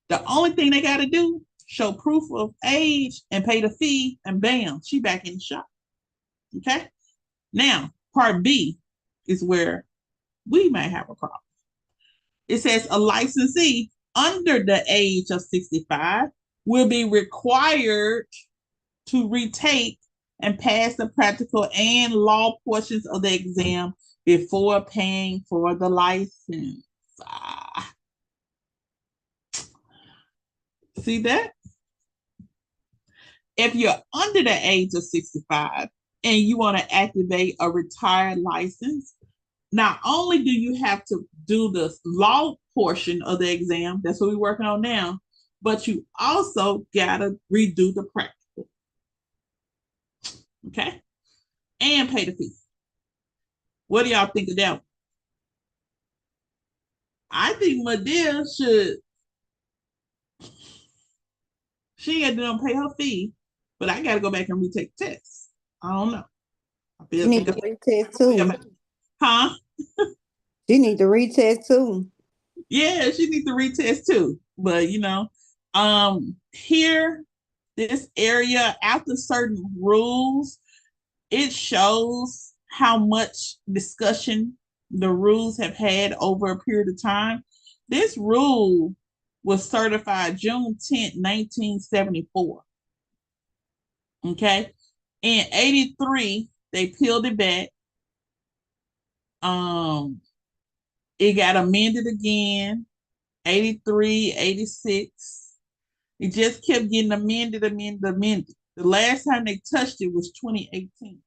The only thing they got to do, show proof of age and pay the fee, and bam, she back in the shop. Okay. Now, part B is where we may have a problem. It says a licensee under the age of 65 will be required to retake and pass the practical and law portions of the exam before paying for the license. See that? If you're under the age of 65 and you want to activate a retired license, not only do you have to do the law portion of the exam, that's what we're working on now, but you also got to redo the practical. Okay? And pay the fee. What do y'all think of that? I think Madea should, she ain't gonna pay her fee, but I gotta go back and retake tests. I don't know. She need to retest too. Huh? She need to retest too. Yeah, she needs to retest too. But here, this area, after certain rules, it shows how much discussion the rules have had over a period of time. This rule was certified June 10th, 1974. Okay. In 83, they peeled it back. It got amended again, 83, 86. It just kept getting amended. The last time they touched it was 2018.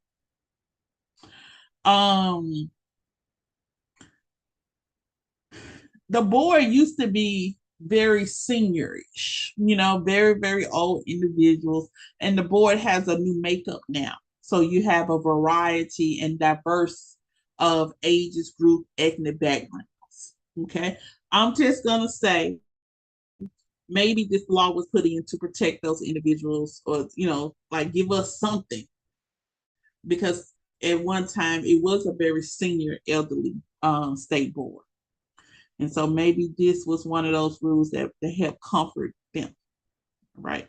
The board used to be very seniorish, very, very old individuals. And the board has a new makeup now. So you have a variety and diverse of ages, group, ethnic backgrounds. Okay. I'm just going to say maybe this law was put in to protect those individuals or, like give us something. Because at one time it was a very senior elderly state board. And so maybe this was one of those rules that help comfort them, right?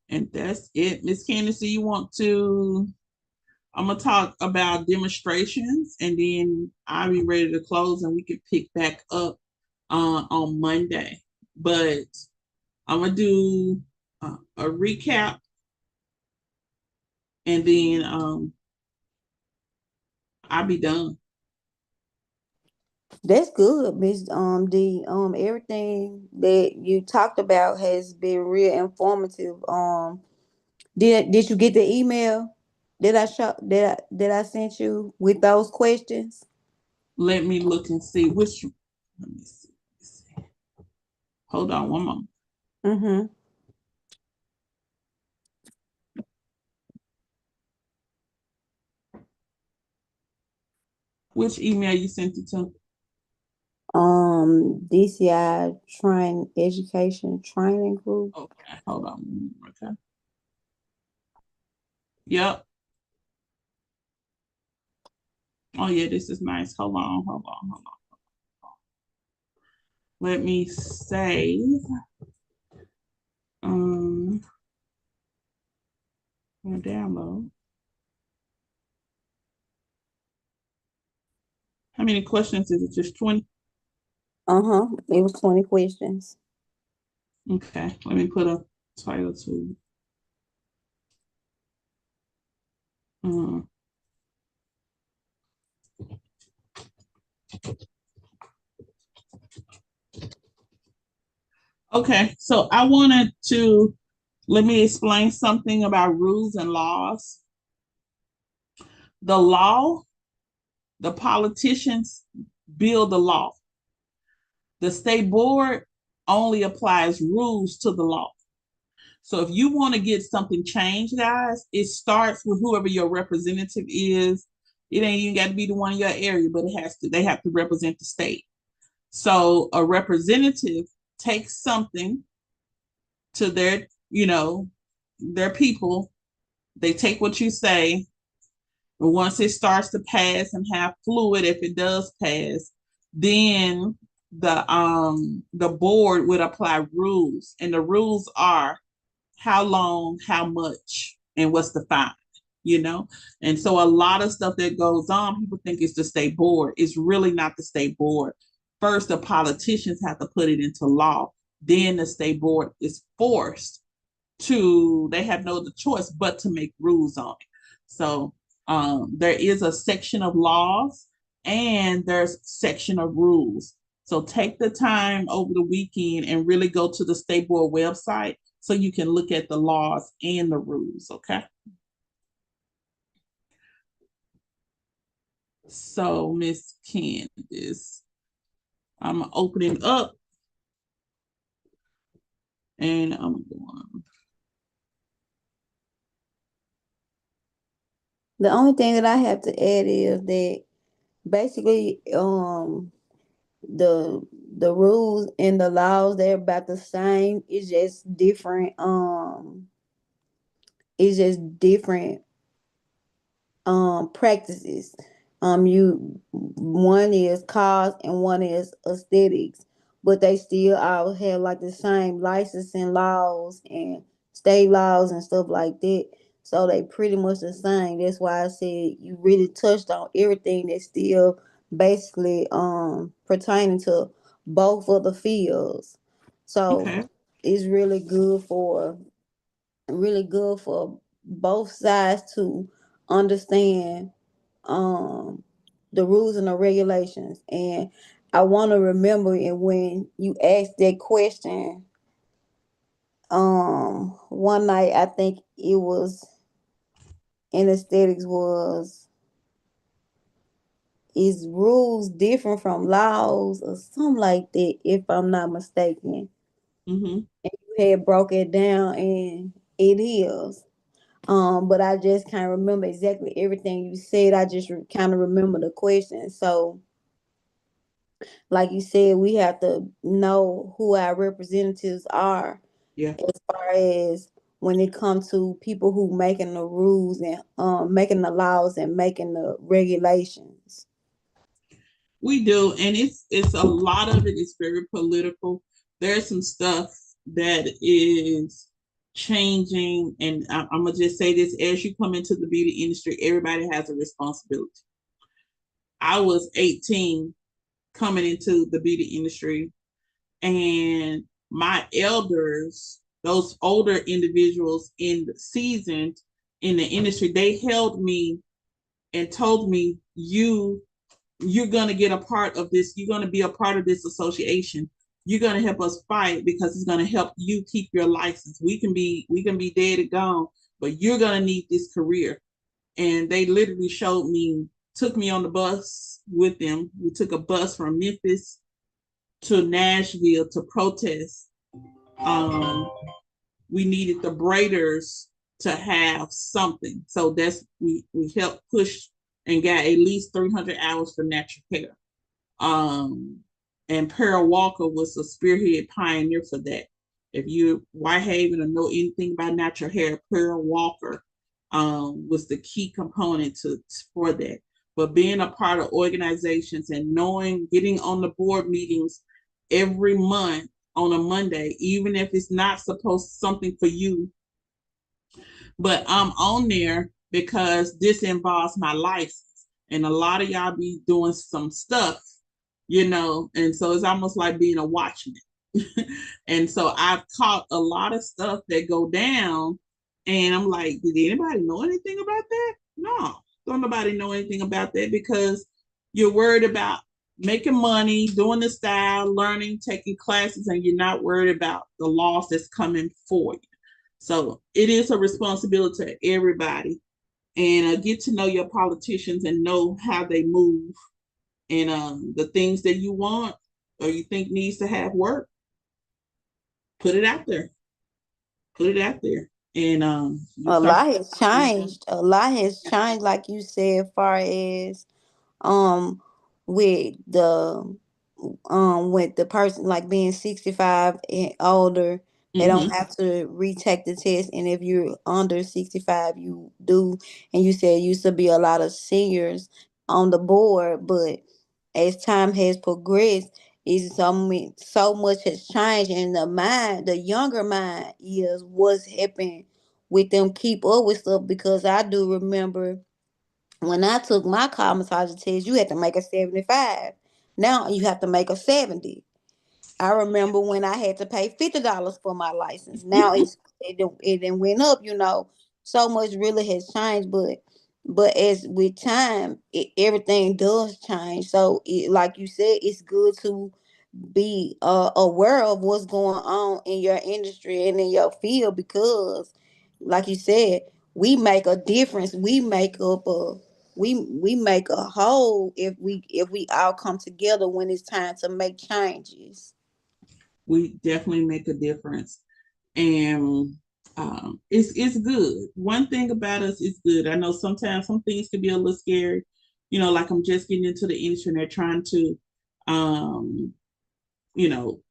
And that's it. Miss Candace, do you want to? I'm gonna talk about demonstrations, and then I'll be ready to close, and we can pick back up on Monday. But I'm gonna do a recap, and then I'll be done. That's good, Miss D. Everything that you talked about has been real informative. Did you get the email that I sent you with those questions? Let me look and see which. Let me see. Hold on one moment. Mm-hmm. Which email you sent it to? DCI Train Education Training Group. Okay, hold on. Okay. Yep. Oh yeah, this is nice. Hold on. Let me save. Download. How many questions is it? Just 20? It was 20 questions. Okay, let me put a title to. Um, Okay, so let me explain something about rules and laws. The law, the politicians build the law. The state board only applies rules to the law. So if you want to get something changed, guys, it starts with whoever your representative is. It ain't even got to be the one in your area, but they have to represent the state. So a representative takes something to their people. They take what you say, and once it starts to pass and have fluid, if it does pass, then the board would apply rules, and the rules are how long, how much, and what's the fine, you know? And so a lot of stuff that goes on, people think it's the state board. It's really not the state board. First, the politicians have to put it into law. Then the state board is forced they have no other choice but to make rules on it. So there is a section of laws and there's section of rules. So take the time over the weekend and really go to the state board website so you can look at the laws and the rules, okay? So Miss Candace, I'm opening up and I'm going. The only thing that I have to add is that basically the the rules and the laws, they're about the same. It's just different practices. You one is cost and one is aesthetics, but they still all have like the same licensing laws and state laws and stuff like that. So they pretty much the same. That's why I said you really touched on everything that's still basically pertaining to both of the fields. So Okay. it's really good for both sides to understand um the rules and the regulations. And I want to remember, and when you asked that question one night, I think it was in aesthetics, was is rules different from laws or something like that, if I'm not mistaken. Mm-hmm. You had broke it down, and it is. But I just can't remember exactly everything you said. I just kind of remember the question. So, like you said, we have to know who our representatives are Yeah. as far as when it comes to people who making the rules and making the laws and making the regulations. We do, and it's a lot of it is very political. There's some stuff that is changing, and I'm gonna just say this: as you come into the beauty industry, everybody has a responsibility. I was 18 coming into the beauty industry, and my elders, those older individuals in the seasoned in the industry, they held me and told me, you're going to get a part of this. You're going to be a part of this association. You're going to help us fight because it's going to help you keep your license. We can be dead and gone, but you're going to need this career. And they literally took me on the bus with them. We took a bus from Memphis to Nashville to protest. Um, we needed the braiders to have something. So we helped push and got at least 300 hours for natural hair. Um, and Pearl Walker was a spearhead pioneer for that. If you Whitehaven or know anything about natural hair, Pearl Walker was the key component for that. But being a part of organizations and getting on the board meetings every month on a Monday, even if it's not supposed something for you, but I'm on there because this involves my license. And a lot of y'all be doing some stuff, and so it's almost like being a watchman. And so I've caught a lot of stuff that go down, and I'm like, did anybody know anything about that? No, don't nobody know anything about that because you're worried about making money, doing the style, learning, taking classes, and you're not worried about the loss that's coming for you. So it is a responsibility to everybody. And get to know your politicians and know how they move and the things that you want or you think needs to have work. Put it out there. Put it out there. And you A come. lot has changed. A lot has changed, like you said, far as um with the person like being 65 and older, they don't Mm-hmm. have to retake the test, and if you're under 65 you do. And you said used to be a lot of seniors on the board, but as time has progressed, is so much has changed, and the younger mind is what's happening with them keep up with stuff. Because I do remember when I took my cosmetology test, you had to make a 75. Now you have to make a 70. I remember when I had to pay $50 for my license. Now it done went up. So much really has changed. But as with time, everything does change. So like you said, it's good to be aware of what's going on in your industry and in your field, because like you said, we make a difference. We make a whole if we all come together when it's time to make changes. We definitely make a difference. And it's good. One thing about us is good. I know sometimes some things can be a little scary. Like I'm just getting into the industry and they're trying to, um,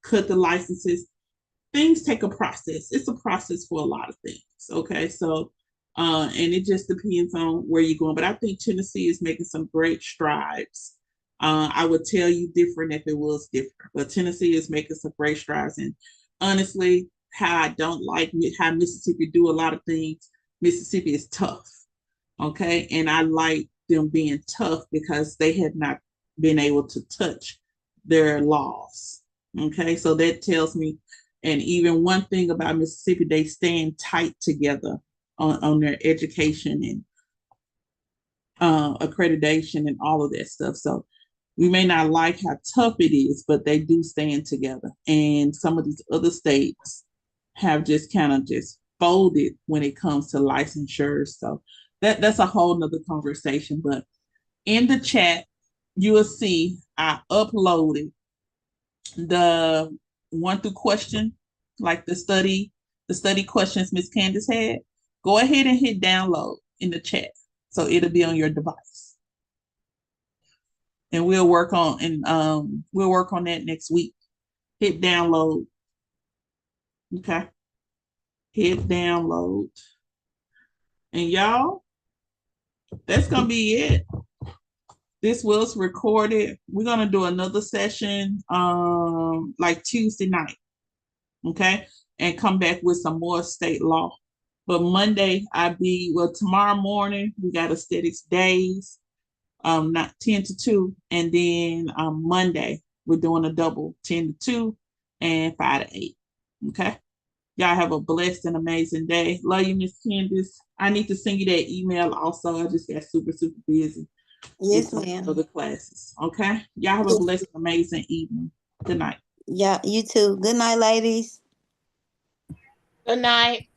cut the licenses. Things take a process. It's a process for a lot of things. Okay, so and it just depends on where you're going. But I think Tennessee is making some great strides. I would tell you different if it was different, but Tennessee is making some great strides. And honestly, how I don't like how Mississippi do a lot of things. Mississippi is tough. Okay, and I like them being tough because they have not been able to touch their laws. Okay, so that tells me, and even one thing about Mississippi, they stand tight together on their education and accreditation and all of that stuff. So we may not like how tough it is, but they do stand together. And some of these other states have just kind of just folded when it comes to licensure. So that's a whole nother conversation. But in the chat, you will see I uploaded the one through question, like the study questions Miss Candace had. Go ahead and hit download in the chat. So it'll be on your device. And we'll work on that next week. Hit download. Okay. Hit download. And y'all, that's gonna be it. This was recorded. We're gonna do another session like Tuesday night. Okay, and come back with some more state law. But Monday, tomorrow morning, we got aesthetics days, not 10 to 2. And then Monday, we're doing a double 10 to 2 and 5 to 8. Okay. Y'all have a blessed and amazing day. Love you, Miss Candace. I need to send you that email also. I just got super, super busy with Yes, some ma'am. other classes. Okay. Y'all have a blessed, amazing evening. Good night. Yeah, you too. Good night, ladies. Good night.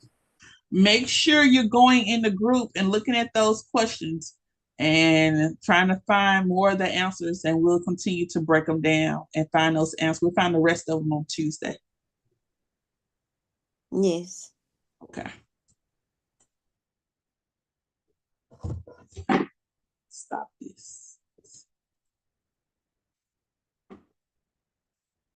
Make sure you're going in the group and looking at those questions and trying to find more of the answers, and we'll continue to break them down and find those answers. We'll find the rest of them on Tuesday. Yes. Okay. Stop this.